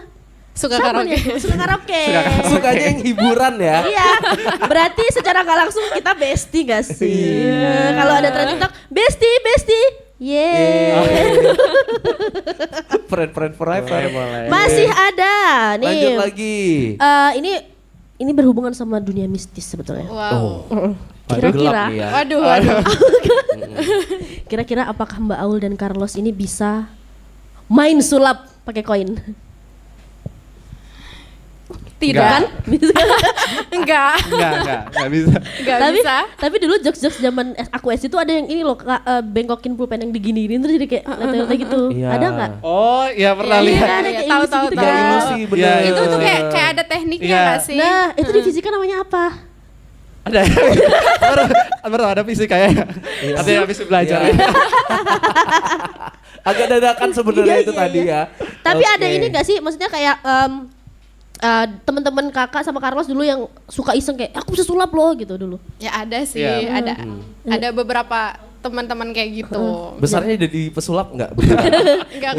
Suka Sama karaoke. nih, suka karaoke. Sukanya yang hiburan ya. Iya, berarti secara nggak langsung kita bestie gak sih? Kalau ada tren TikTok, bestie, yeay. Friend forever. Masih ada nih. Lanjut lagi. Ini berhubungan sama dunia mistis sebetulnya. Wow. Kira-kira, Gelap nih ya. Waduh. kira-kira apakah Mbak Aul dan Carlos ini bisa main sulap pakai koin? Tidak. Kan? Enggak. Enggak bisa. Enggak tapi, bisa. tapi dulu jokes-jokes zaman aku SD itu ada yang ini loh, bengkokin pulpen yang diginiin terus jadi kayak letter-letter gitu. Iya. Ada nggak? Oh, iya pernah Iya, lihat. ada kayak tahu, ilusi tahu, gitu tahu. kan. Ya ilusi bener. Iya, Itu tuh kayak ada tekniknya Iya. nggak sih? Nah, itu di fisika namanya apa? Ada. baru ada fisik kayaknya. Ada yang habis belajar. Iya. Agak dadakan sebenarnya itu tadi ya. Tapi Oke. ada ini gak sih, maksudnya kayak teman-teman kakak sama Carlos dulu yang suka iseng kayak aku bisa sulap loh gitu dulu. Ya ada sih, Iya. ada beberapa teman-teman kayak gitu. Besarnya jadi pesulap nggak? Enggak,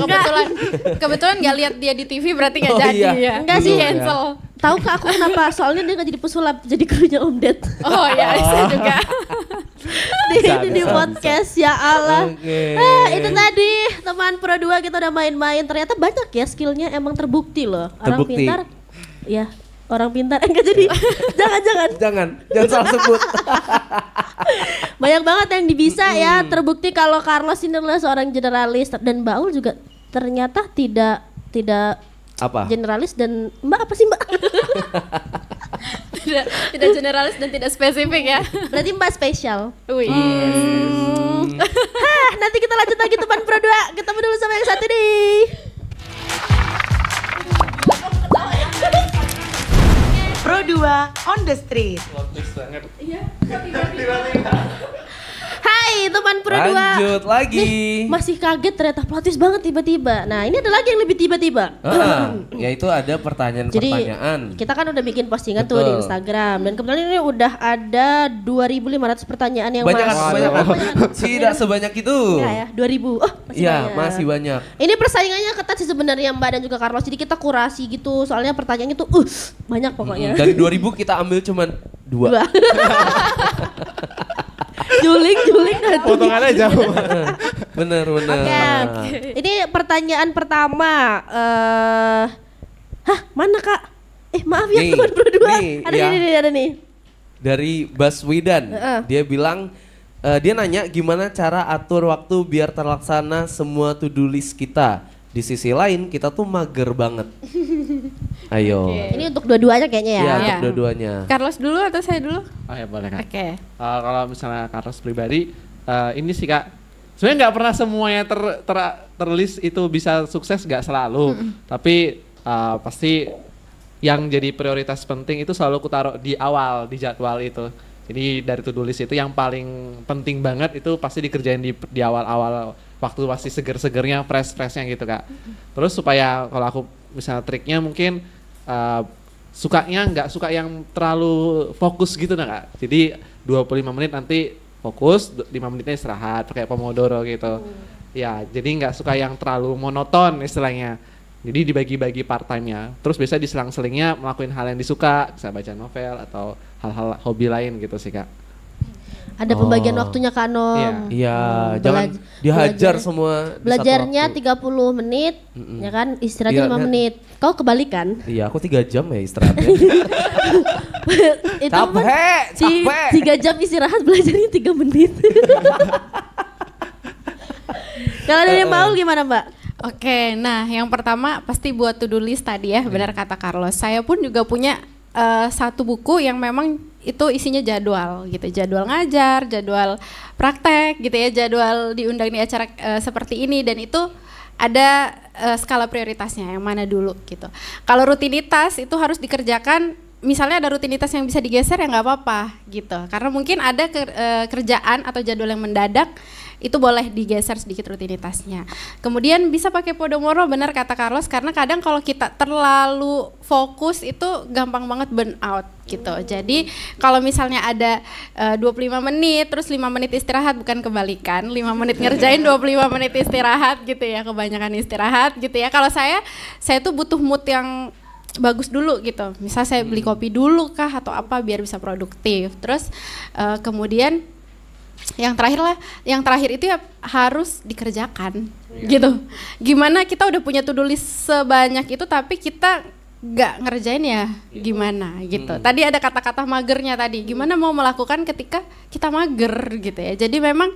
kebetulan nggak lihat dia di TV berarti nggak Oh, jadi iya. ya. Enggak sih. Cancel. Tahu kak aku kenapa? Soalnya dia gak jadi pesulap, jadi krunya Om Ded. Oh ya, bisa juga. di podcast ya Allah. Oke. Itu tadi teman Pro 2 kita udah main-main. Ternyata banyak ya skillnya, emang terbukti loh. Orang Terbukti. pintar, ya orang pintar. Enggak jadi. jangan. Jangan salah sebut. Banyak banget yang bisa ya. Terbukti kalau Carlos ini adalah seorang generalis dan Mbak Aul juga ternyata tidak Apa? generalis dan Mbak apa sih Mbak? tidak generalis dan tidak spesifik ya. Berarti Mbak spesial. Wih. Hah, nanti kita lanjut lagi teman Pro 2. Ketemu dulu sama yang satu nih. Pro 2 on the street. Hai teman Pro 2. Lanjut lagi. Nih, masih kaget ternyata plot twist banget tiba-tiba. Nah ini ada lagi yang lebih tiba-tiba. Yaitu ada Jadi pertanyaan-pertanyaan. kita kan udah bikin postingan tuh di Betul. Instagram. Dan kebetulan ini udah ada 2.500 pertanyaan yang Banyak masuk. Tidak sebanyak itu. Enggak ya, 2.000. Oh masih Iya, banyak. masih banyak. Ini persaingannya ketat sih sebenarnya Mbak dan juga Carlos. Jadi kita kurasi gitu. Soalnya pertanyaannya tuh banyak pokoknya. Dari 2000 kita ambil cuman 2. Dua. Juling nanti. Potongannya jauh. Bener. Oke. Ini pertanyaan pertama. Hah, mana Kak? Maaf ya Nih, teman Pro 2. nih, Ada ya. nih, ada nih. Dari Baswidan, dia bilang dia nanya gimana cara atur waktu biar terlaksana semua to-do list kita. Di sisi lain kita tuh mager banget. Ayo. Ini untuk dua-duanya kayaknya ya. Iya, untuk Iya. dua-duanya. Carlos dulu atau saya dulu? Oh ya boleh kan. Oke. Kalau misalnya Carlos pribadi, ini sih Kak, sebenarnya nggak pernah semuanya terlist itu bisa sukses, nggak selalu. Tapi pasti yang jadi prioritas penting itu selalu aku taruh di awal di jadwal itu. Jadi dari to-do list itu yang paling penting banget itu pasti dikerjain di awal-awal waktu pasti seger-segernya, fresh-freshnya gitu Kak. Terus supaya kalau aku misalnya triknya mungkin sukanya nggak suka yang terlalu fokus gitu nah Kak. Jadi 25 menit nanti fokus, 5 menitnya istirahat pakai Pomodoro gitu. Ya, jadi nggak suka yang terlalu monoton istilahnya. Jadi dibagi-bagi part time-nya. Terus biasa diselang-selingnya melakukan hal yang disuka, bisa baca novel atau hal-hal hobi lain gitu sih Kak. Ada pembagian waktunya Kak Nom. Iya, jangan dihajar semua. Belajarnya 30 menit, ya kan, istirahatnya 5 menit. Kau kebalikan? Iya, aku 3 jam ya istirahatnya. Itu capek. 3 jam istirahat, belajarnya 3 menit. Kalau dari Paul gimana Mbak? Oke, nah yang pertama pasti buat to-do list tadi ya, benar kata Carlos. Saya pun juga punya satu buku yang memang itu isinya jadwal gitu, jadwal ngajar, jadwal praktek gitu ya, jadwal diundang di acara seperti ini, dan itu ada skala prioritasnya yang mana dulu gitu. Kalau rutinitas itu harus dikerjakan, misalnya ada rutinitas yang bisa digeser ya nggak apa-apa gitu, karena mungkin ada kerjaan atau jadwal yang mendadak, itu boleh digeser sedikit rutinitasnya. Kemudian bisa pakai Pomodoro, benar kata Carlos, karena kadang kalau kita terlalu fokus itu gampang banget burn out gitu. Jadi kalau misalnya ada 25 menit terus 5 menit istirahat, bukan kebalikan, 5 menit ngerjain 25 menit istirahat gitu ya, kebanyakan istirahat gitu ya. Kalau saya tuh butuh mood yang bagus dulu gitu. Misal saya beli kopi dulu kah atau apa biar bisa produktif. Terus kemudian yang terakhir itu ya harus dikerjakan gitu. Gimana kita udah punya to-do list sebanyak itu tapi kita nggak ngerjain ya gimana gitu. Tadi ada kata-kata magernya tadi, gimana mau melakukan ketika kita mager gitu ya. Jadi memang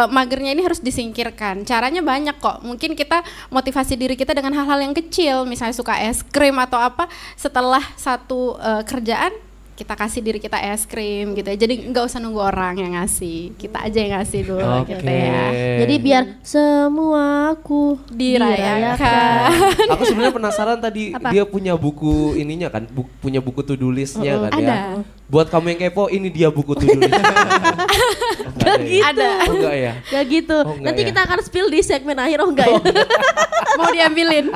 magernya ini harus disingkirkan. Caranya banyak kok, mungkin kita motivasi diri kita dengan hal-hal yang kecil, misalnya suka es krim atau apa, setelah satu kerjaan kita kasih diri kita es krim gitu ya. Jadi nggak usah nunggu orang yang ngasih, kita aja yang ngasih dulu gitu ya. Jadi biar semuaku dirayakan. Aku sebenarnya penasaran tadi, dia punya buku ininya kan, punya buku to do list-nya kan ada. ya. Buat kamu yang kepo, ini dia buku to do list. Gak gitu. Ada. Oh, enggak ya? Gak gitu. Oh, enggak Nanti ya? kita akan spill di segmen akhir. Oh enggak ya? Mau diambilin.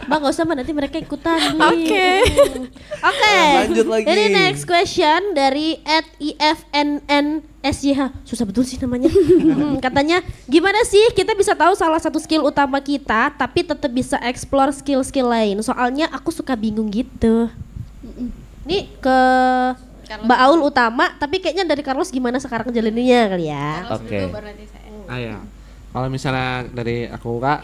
Bang gak usah Mbak, nanti mereka ikutan nih. Oke. Oke. Lanjut lagi. Ini next question dari @ifnnsjh. Susah betul sih namanya. Katanya, gimana sih kita bisa tahu salah satu skill utama kita tapi tetap bisa explore skill-skill lain? Soalnya aku suka bingung gitu. Ini ke Mbak Aul utama, tapi kayaknya dari Carlos gimana sekarang jalaninnya kali ya? Oke. Ya. Kalau misalnya dari aku Kak,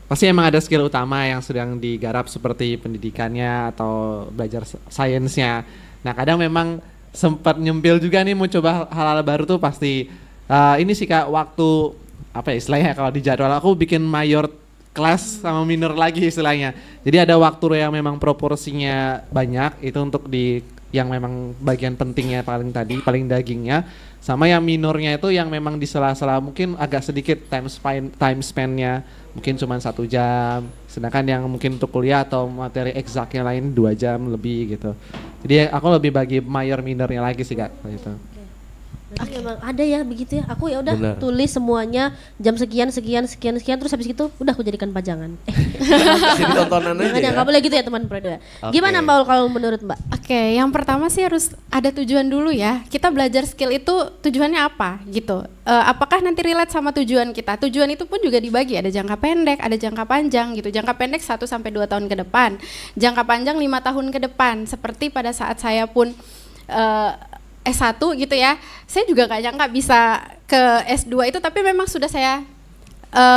pasti emang ada skill utama yang sedang digarap seperti pendidikannya atau belajar sainsnya. Nah kadang memang sempat nyempil juga nih mau coba hal-hal baru tuh pasti ini sih Kak, waktu apa ya istilahnya kalau di jadwal aku bikin mayor kelas sama minor lagi istilahnya. Jadi ada waktu yang memang proporsinya banyak itu untuk di yang memang bagian pentingnya paling dagingnya, sama yang minornya itu yang memang di sela-sela mungkin agak sedikit time span-nya mungkin cuma 1 jam, sedangkan yang mungkin untuk kuliah atau materi eksaknya lain 2 jam lebih gitu. Jadi aku lebih bagi mayor minornya lagi sih Kak gitu. Berarti emang ada ya begitu ya. Aku ya udah tulis semuanya jam sekian terus habis itu udah aku jadikan pajangan. Jadi tontonan aja ya. Enggak boleh gitu ya teman Pro 2. Gimana Mbak kalau menurut Mbak? Oke, yang pertama sih harus ada tujuan dulu ya. Kita belajar skill itu tujuannya apa gitu. Apakah nanti relate sama tujuan kita? Tujuan itu pun juga dibagi, ada jangka pendek, ada jangka panjang gitu. Jangka pendek 1 sampai 2 tahun ke depan. Jangka panjang 5 tahun ke depan. Seperti pada saat saya pun S1 gitu ya, saya juga gak nyangka bisa ke S2 itu, tapi memang sudah saya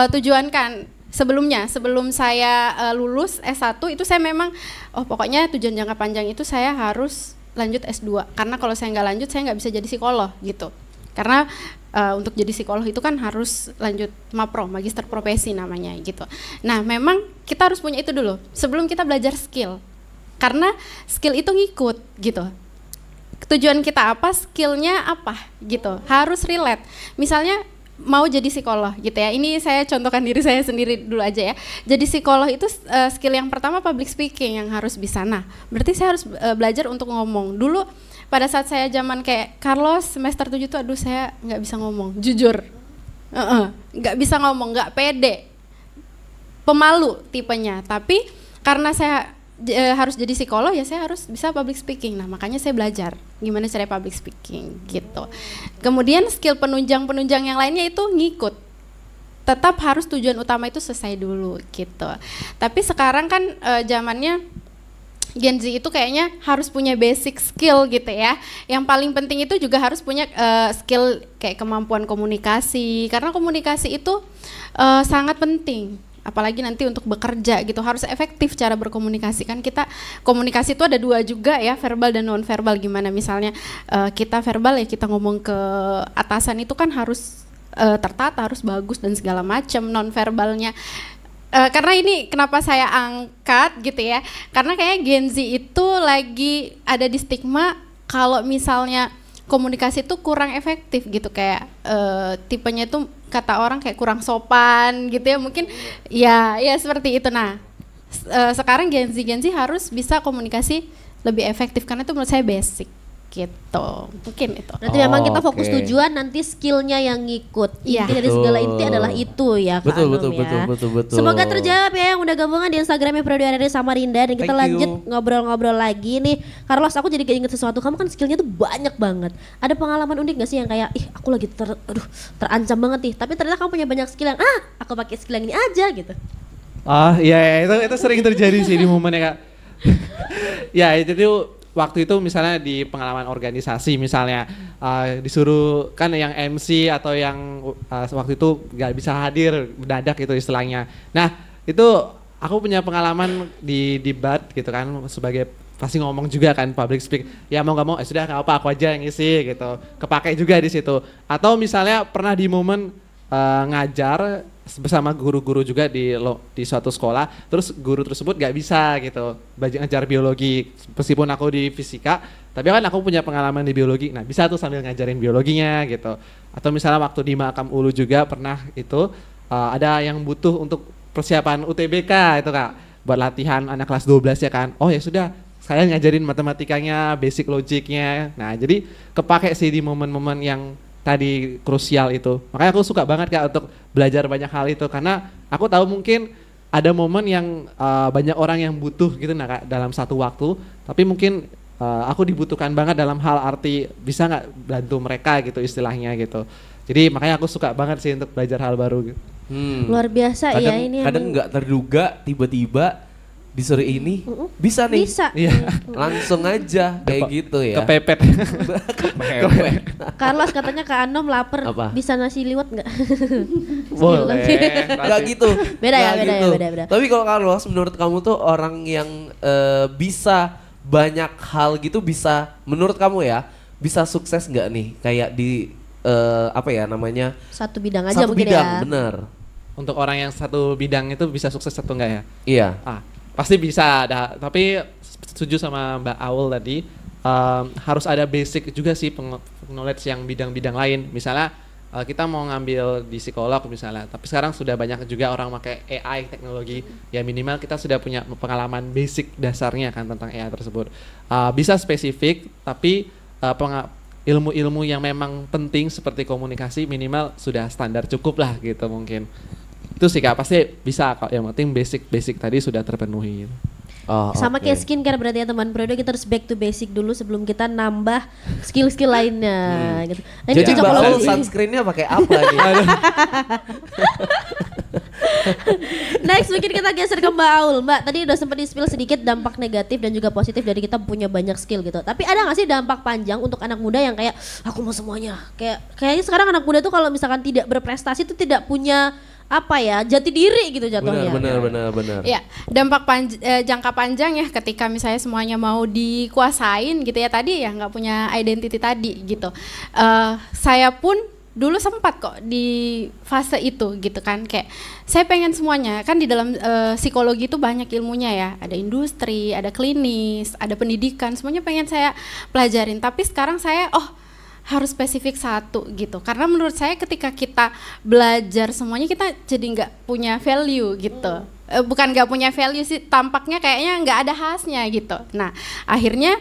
tujuankan sebelumnya. Sebelum saya lulus S1 itu saya memang, pokoknya tujuan jangka panjang itu saya harus lanjut S2, karena kalau saya nggak lanjut saya nggak bisa jadi psikolog gitu. Karena untuk jadi psikolog itu kan harus lanjut MAPRO, magister profesi namanya gitu. Nah memang kita harus punya itu dulu sebelum kita belajar skill, karena skill itu ngikut gitu. tujuan kita apa, skillnya apa gitu, harus relate. Misalnya mau jadi psikolog gitu ya, ini saya contohkan diri saya sendiri dulu aja ya. Jadi psikolog itu skill yang pertama public speaking yang harus bisa. Nah berarti saya harus belajar untuk ngomong. Dulu pada saat saya zaman kayak Carlos semester 7 tuh aduh saya nggak bisa ngomong, jujur nggak bisa ngomong, nggak pede, pemalu tipenya. Tapi karena saya harus jadi psikolog ya saya harus bisa public speaking. Nah makanya saya belajar gimana cara public speaking gitu. Kemudian skill penunjang yang lainnya itu ngikut. Tetap harus tujuan utama itu selesai dulu gitu. Tapi sekarang kan zamannya Gen Z itu kayaknya harus punya basic skill gitu ya. Yang paling penting itu juga harus punya skill kayak kemampuan komunikasi. Karena komunikasi itu sangat penting. Apalagi nanti untuk bekerja gitu harus efektif cara berkomunikasi. Kan kita komunikasi itu ada dua juga ya, verbal dan non verbal. Gimana misalnya kita verbal ya kita ngomong ke atasan itu kan harus tertata, harus bagus dan segala macam. Non verbalnya karena ini kenapa saya angkat gitu ya, karena kayak Gen Z itu lagi ada di stigma kalau misalnya komunikasi itu kurang efektif gitu, kayak tipenya itu kata orang kayak kurang sopan gitu ya, mungkin ya seperti itu. Nah sekarang Gen Z harus bisa komunikasi lebih efektif karena itu menurut saya basic gitu, mungkin itu. Berarti memang kita fokus tujuan, nanti skillnya yang ngikut. Iya. Inti dari segala inti adalah itu ya Kak Betul, Anum betul, ya. betul. Semoga terjawab ya yang udah gabungan di Instagramnya Prodi RRI Samarinda. Dan kita Thank lanjut you. ngobrol-ngobrol lagi nih. Carlos, aku jadi keinget sesuatu, kamu kan skillnya tuh banyak banget. Ada pengalaman unik gak sih yang kayak, ih aku lagi terancam banget nih, tapi ternyata kamu punya banyak skill yang, aku pakai skill yang ini aja gitu. Iya itu sering terjadi sih di momennya Kak. Ya itu waktu itu misalnya di pengalaman organisasi misalnya disuruh kan yang MC atau yang waktu itu nggak bisa hadir mendadak itu istilahnya. Nah itu aku punya pengalaman di debat gitu kan, sebagai pasti ngomong juga kan public speak. Ya mau nggak mau sudah nggak apa aku aja yang ngisi gitu. Kepake juga di situ. Atau misalnya pernah di momen ngajar bersama guru-guru juga di suatu sekolah, terus guru tersebut gak bisa gitu ngajar biologi, meskipun aku di fisika, tapi kan aku punya pengalaman di biologi, nah bisa tuh sambil ngajarin biologinya gitu. Atau misalnya waktu di Makam Ulu juga pernah itu ada yang butuh untuk persiapan UTBK itu Kak, buat latihan anak kelas 12 ya kan, oh ya sudah saya ngajarin matematikanya, basic logiknya. Nah jadi kepake sih di momen-momen yang tadi krusial itu. Makanya aku suka banget Kak untuk belajar banyak hal itu, karena aku tahu mungkin ada momen yang banyak orang yang butuh gitu nah Kak dalam satu waktu, tapi mungkin aku dibutuhkan banget dalam hal arti bisa nggak bantu mereka gitu istilahnya gitu. Jadi makanya aku suka banget sih untuk belajar hal baru gitu. Luar biasa ya ini. Kadang nggak terduga tiba-tiba disuruh ini bisa nih. Bisa. Iya. Langsung aja kayak gitu ya. Kepepet. Carlos katanya Kak Anom lapar, Apa? bisa nasi liwet nggak? Boleh. Nggak gitu. Beda ya, Nggak beda ya, gitu. beda. Tapi kalau Carlos, menurut kamu tuh orang yang bisa banyak hal gitu, bisa menurut kamu ya bisa sukses nggak nih kayak di apa ya namanya, Satu bidang aja satu mungkin bidang, ya. bener. Untuk orang yang satu bidang itu bisa sukses atau enggak ya? Iya. Pasti bisa, tapi setuju sama Mbak Aul tadi, harus ada basic juga sih knowledge yang bidang-bidang lain. Misalnya kita mau ngambil di psikolog misalnya, tapi sekarang sudah banyak juga orang pakai AI teknologi, ya minimal kita sudah punya pengalaman basic dasarnya kan tentang AI tersebut. Bisa spesifik, tapi ilmu-ilmu yang memang penting seperti komunikasi minimal sudah standar cukup lah gitu mungkin. Itu sih Kak, pasti bisa kok, yang penting basic tadi sudah terpenuhi gitu. Sama kayak skincare berarti ya teman Prodo, kita harus back to basic dulu sebelum kita nambah skill-skill lainnya gitu. Nah, ini Jadi cocok Mbak kalau Aul di- sunscreennya pakai apa nih? Next mungkin kita geser ke Mbak Aul. Mbak, tadi udah sempat di-spill sedikit dampak negatif dan juga positif dari kita punya banyak skill gitu. Tapi ada gak sih dampak panjang untuk anak muda yang kayak aku mau semuanya? Kayaknya sekarang anak muda tuh kalau misalkan tidak berprestasi tuh tidak punya apa ya, jati diri gitu jatuhnya. Benar. Ya, dampak jangka panjang ya ketika misalnya semuanya mau dikuasain gitu ya, tadi ya nggak punya identity tadi gitu. Saya pun dulu sempat kok di fase itu gitu kan, kayak saya pengen semuanya kan. Di dalam psikologi itu banyak ilmunya ya, ada industri, ada klinis, ada pendidikan, semuanya pengen saya pelajarin. Tapi sekarang saya harus spesifik satu gitu, karena menurut saya ketika kita belajar semuanya kita jadi nggak punya value gitu. Bukan nggak punya value sih, tampaknya kayaknya nggak ada khasnya gitu. Nah akhirnya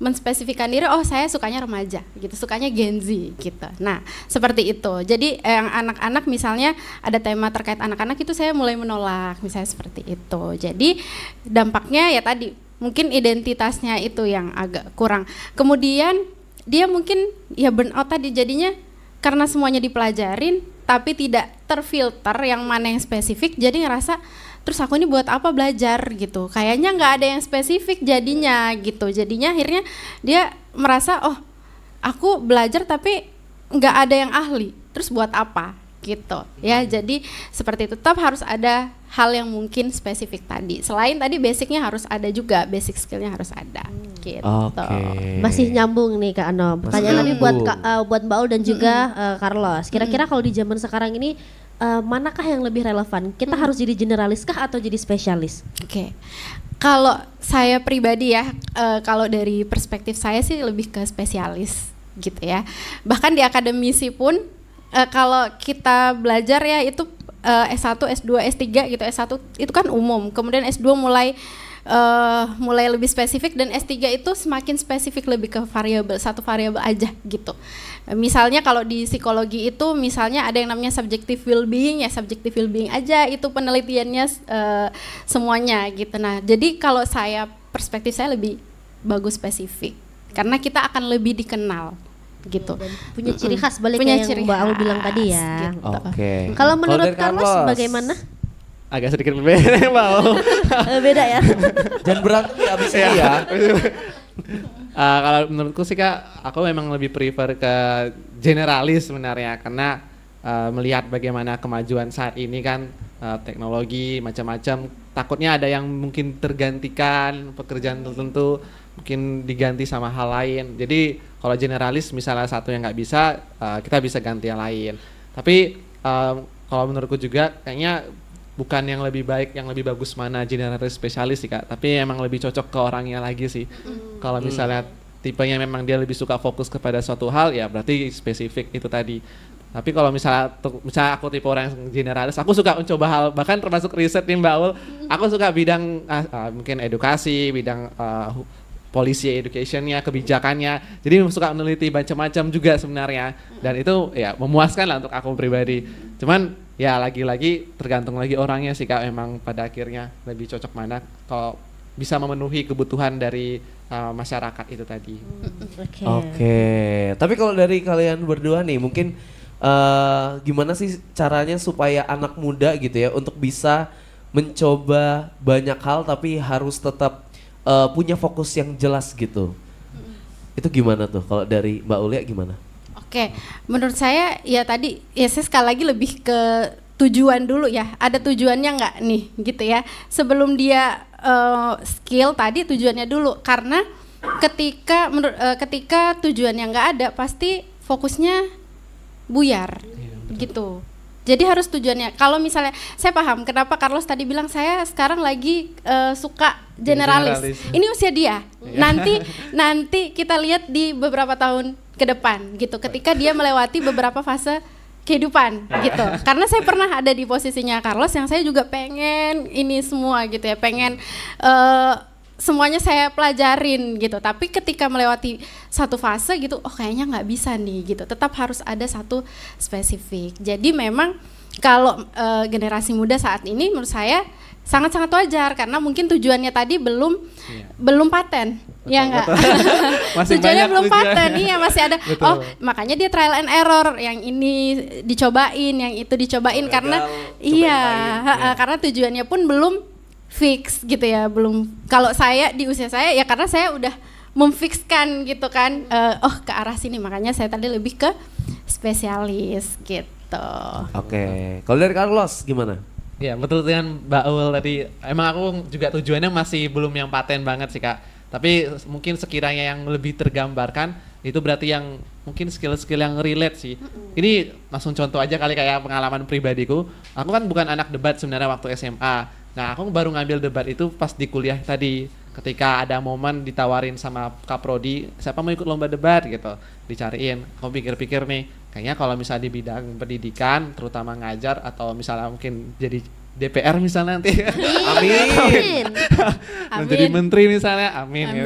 menspesifikkan diri, saya sukanya remaja gitu, sukanya Gen Z gitu. Nah seperti itu. Jadi yang anak-anak misalnya ada tema terkait anak-anak itu saya mulai menolak, misalnya seperti itu. Jadi dampaknya ya tadi mungkin identitasnya itu yang agak kurang. Kemudian dia mungkin ya burnout tadi, jadinya karena semuanya dipelajarin tapi tidak terfilter yang mana yang spesifik, jadi ngerasa terus aku ini buat apa belajar gitu, kayaknya nggak ada yang spesifik jadinya gitu. Jadinya akhirnya dia merasa aku belajar tapi nggak ada yang ahli, terus buat apa gitu ya. Jadi seperti itu, tetap harus ada hal yang mungkin spesifik tadi. Selain tadi basicnya harus ada juga, basic skillnya harus ada gitu. Masih nyambung nih Kak Ano. Pertanyaan tadi buat Mbak Ul dan juga Carlos. Kira-kira kalau di zaman sekarang ini manakah yang lebih relevan? Kita harus jadi generalis kah atau jadi spesialis? Oke. Kalau saya pribadi ya, kalau dari perspektif saya sih lebih ke spesialis gitu ya. Bahkan di akademisi pun kalau kita belajar ya itu S1, S2, S3 gitu. S1 itu kan umum, kemudian S2 mulai lebih spesifik, dan S3 itu semakin spesifik, lebih ke variabel, satu variabel aja gitu. Misalnya kalau di psikologi itu misalnya ada yang namanya subjective well-being, ya subjective well-being aja itu penelitiannya semuanya gitu. Nah jadi kalau saya, perspektif saya lebih bagus spesifik karena kita akan lebih dikenal gitu. Dan punya ciri khas balik yang Mbak Aul bilang tadi ya. Gitu. Kalau menurut Carlos bagaimana? Agak sedikit berbeda Mbak Aul. Beda ya. Jangan berantem ya abis ini ya. Kalau menurutku sih Kak, aku memang lebih prefer ke generalis sebenarnya, karena melihat bagaimana kemajuan saat ini kan, teknologi macam-macam, takutnya ada yang mungkin tergantikan, pekerjaan tertentu mungkin diganti sama hal lain. Jadi kalau generalis misalnya satu yang nggak bisa, kita bisa ganti yang lain. Tapi kalau menurutku juga kayaknya bukan yang lebih baik, yang lebih bagus mana generalis spesialis sih Kak, tapi emang lebih cocok ke orangnya lagi sih. Kalau misalnya tipenya memang dia lebih suka fokus kepada suatu hal, ya berarti spesifik itu tadi. Tapi kalau misalnya aku tipe orang yang generalis, aku suka mencoba hal, bahkan termasuk riset nih Mbak Ul, aku suka bidang mungkin edukasi, bidang policy educationnya, kebijakannya, jadi suka meneliti macam-macam juga sebenarnya, dan itu ya memuaskan lah untuk aku pribadi. Cuman ya lagi-lagi tergantung lagi orangnya sih Kak, memang pada akhirnya lebih cocok mana kalau bisa memenuhi kebutuhan dari masyarakat itu tadi. Oke. Tapi kalau dari kalian berdua nih mungkin gimana sih caranya supaya anak muda gitu ya untuk bisa mencoba banyak hal tapi harus tetap punya fokus yang jelas gitu. Itu gimana tuh kalau dari Mbak Ulia gimana? Oke, menurut saya ya tadi ya saya sekali lagi lebih ke tujuan dulu ya. Ada tujuannya nggak nih gitu ya. Sebelum dia skill tadi tujuannya dulu, karena ketika tujuannya nggak ada pasti fokusnya buyar gitu. Jadi harus tujuannya. Kalau misalnya saya paham kenapa Carlos tadi bilang saya sekarang lagi suka generalis. Ini usia dia. Nanti kita lihat di beberapa tahun ke depan gitu. Ketika dia melewati beberapa fase kehidupan gitu. Karena saya pernah ada di posisinya Carlos yang saya juga pengen ini semua gitu ya. Pengen semuanya saya pelajarin gitu, tapi ketika melewati satu fase gitu, kayaknya nggak bisa nih gitu, tetap harus ada satu spesifik. Jadi memang kalau generasi muda saat ini menurut saya sangat-sangat wajar, karena mungkin tujuannya tadi belum paten. Ya enggak? Tujuannya belum paten, iya masih ada. Betul. Makanya dia trial and error, yang ini dicobain, yang itu dicobain, karena karena tujuannya pun belum fix gitu ya, belum. Kalau saya di usia saya ya karena saya udah memfikskan gitu kan, ke arah sini, makanya saya tadi lebih ke spesialis gitu. Oke. Kalau dari Carlos gimana? Ya betul dengan Mbak Ul tadi, emang aku juga tujuannya masih belum yang paten banget sih Kak, tapi mungkin sekiranya yang lebih tergambarkan itu berarti yang mungkin skill-skill yang relate sih. Ini langsung contoh aja kali kayak pengalaman pribadiku. Aku kan bukan anak debat sebenarnya waktu SMA. Nah aku baru ngambil debat itu pas di kuliah tadi. Ketika ada momen ditawarin sama Kaprodi, siapa mau ikut lomba debat gitu, dicariin. Aku pikir-pikir nih, kayaknya kalau misalnya di bidang pendidikan, terutama ngajar atau misalnya mungkin jadi DPR misalnya nanti, Amin. menjadi menteri misalnya, amin. Ya.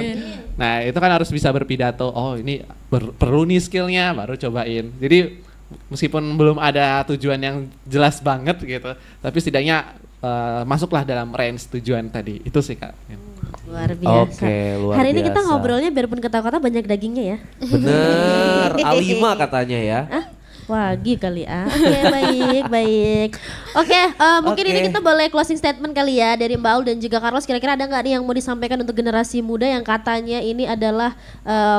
Nah itu kan harus bisa berpidato. Oh ini perlu nih skillnya, baru cobain. Jadi meskipun belum ada tujuan yang jelas banget gitu, tapi setidaknya masuklah dalam range tujuan tadi. Itu sih Kak. Luar biasa. Oke, luar Hari ini kita biasa. ngobrolnya biarpun kata-kata banyak dagingnya ya. Bener, A5 katanya ya. Wagi kali ah. Oke, baik. Oke, mungkin Oke. ini kita boleh closing statement kali ya dari Mbak Aul dan juga Carlos. Kira-kira ada nggak nih yang mau disampaikan untuk generasi muda yang katanya ini adalah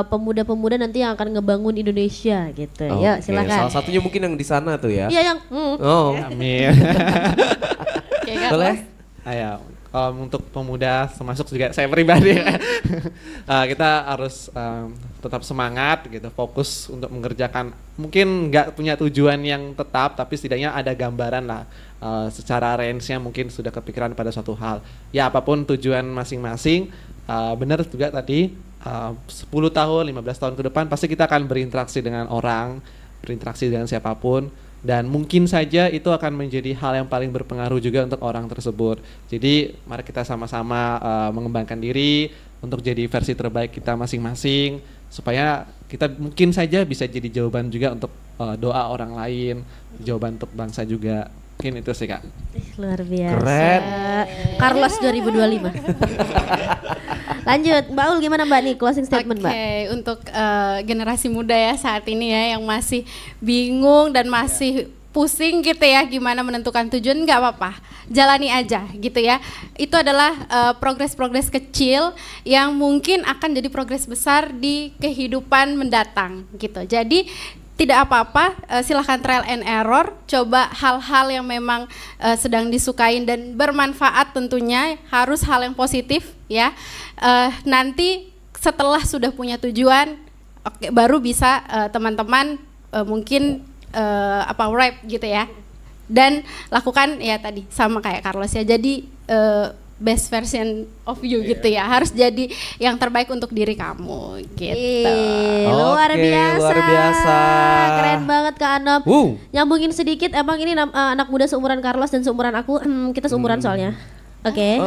pemuda-pemuda nanti yang akan ngebangun Indonesia gitu. Yuk, Oke, silakan. salah satunya mungkin yang di sana tuh ya. Iya yang Oh, Amin. Oke, Kak. boleh? Ayo, untuk pemuda termasuk juga saya pribadi kita harus tetap semangat gitu, fokus untuk mengerjakan, mungkin nggak punya tujuan yang tetap tapi setidaknya ada gambaran lah, secara range-nya mungkin sudah kepikiran pada suatu hal ya, apapun tujuan masing-masing. Benar juga tadi 10 tahun 15 tahun ke depan pasti kita akan berinteraksi dengan orang, berinteraksi dengan siapapun. Dan mungkin saja itu akan menjadi hal yang paling berpengaruh juga untuk orang tersebut. Jadi mari kita sama-sama mengembangkan diri untuk jadi versi terbaik kita masing-masing, supaya kita mungkin saja bisa jadi jawaban juga untuk doa orang lain, jawaban untuk bangsa juga. Mungkin itu sih Kak. luar biasa. Keren. Carlos 2025. Lanjut, Mbak Aul gimana Mbak nih closing statement Mbak? Oke, untuk generasi muda ya saat ini ya yang masih bingung dan masih pusing gitu ya gimana menentukan tujuan, nggak apa-apa, jalani aja gitu ya. Itu adalah progres-progres kecil yang mungkin akan jadi progres besar di kehidupan mendatang gitu. Jadi tidak apa-apa, silahkan trial and error, coba hal-hal yang memang sedang disukain dan bermanfaat, tentunya harus hal yang positif ya. Nanti setelah sudah punya tujuan, oke, baru bisa teman-teman mungkin rap gitu ya. Dan lakukan ya tadi sama kayak Carlos ya, jadi best version of you gitu ya, harus jadi yang terbaik untuk diri kamu gitu. Luar Oke, biasa. luar biasa. Keren banget Kak Anom. Wow. Nyambungin sedikit, emang ini anak muda seumuran Carlos dan seumuran aku, kita seumuran soalnya. Oke.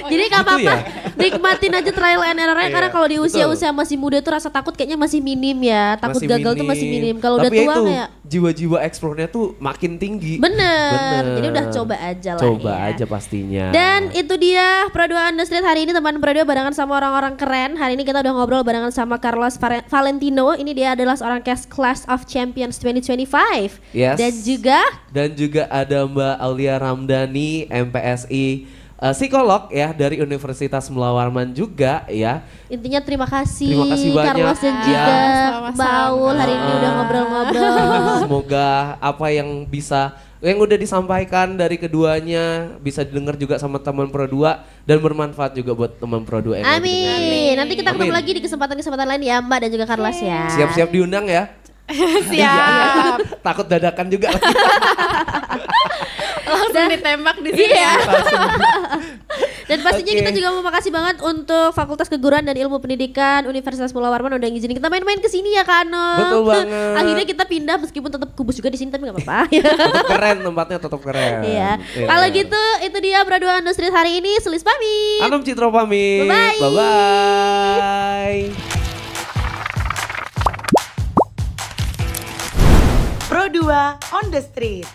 Jadi gak Gitu apa-apa, ya? nikmatin aja trial and error-nya, karena kalau di usia-usia masih muda tuh rasa takut kayaknya masih minim ya. Takut Masih gagal tuh masih minim. Kalau udah Tapi tua itu, kayak jiwa-jiwa eksplornya tuh makin tinggi. bener. Jadi udah coba aja lah Coba ya. aja pastinya. Dan itu dia Pro 2 on the Street hari ini, teman Pro 2 barengan sama orang-orang keren. Hari ini kita udah ngobrol barengan sama Carlos Valentino. Ini dia adalah seorang Class of Champions 2025. Yes. Dan juga ada Mbak Aulia Ramdhani, MPSI, psikolog ya dari Universitas Mula Warman juga ya. intinya terima kasih, Terima kasih banyak. Carlos dan Ya. juga Sama-sama. Mbak Aul hari ini udah ngobrol-ngobrol. Semoga apa yang udah disampaikan dari keduanya bisa didengar juga sama teman Pro 2 dan bermanfaat juga buat teman Pro 2 yang lagi dengerin. Amin. Nanti kita ketemu Amin. lagi di kesempatan-kesempatan lain ya Mbak dan juga Carlos ya. Siap-siap diundang ya. Siap. Takut dadakan juga. Langsung ditembak di sini Iya. ya. Dan pastinya Oke. kita juga mau makasih banget untuk Fakultas Keguruan dan Ilmu Pendidikan Universitas Mula Warman udah ngizinin kita main-main ke sini ya Kak Anom. Betul banget. Akhirnya kita pindah meskipun tetap kubus juga di sini tapi nggak apa-apa. Tetap keren, tempatnya tetap keren. Iya. Kalau gitu itu dia Pro 2 on the Street hari ini. Sulis pamit. Anom Citro pamit. Bye-bye. Bye-bye. Pro 2 on the Street.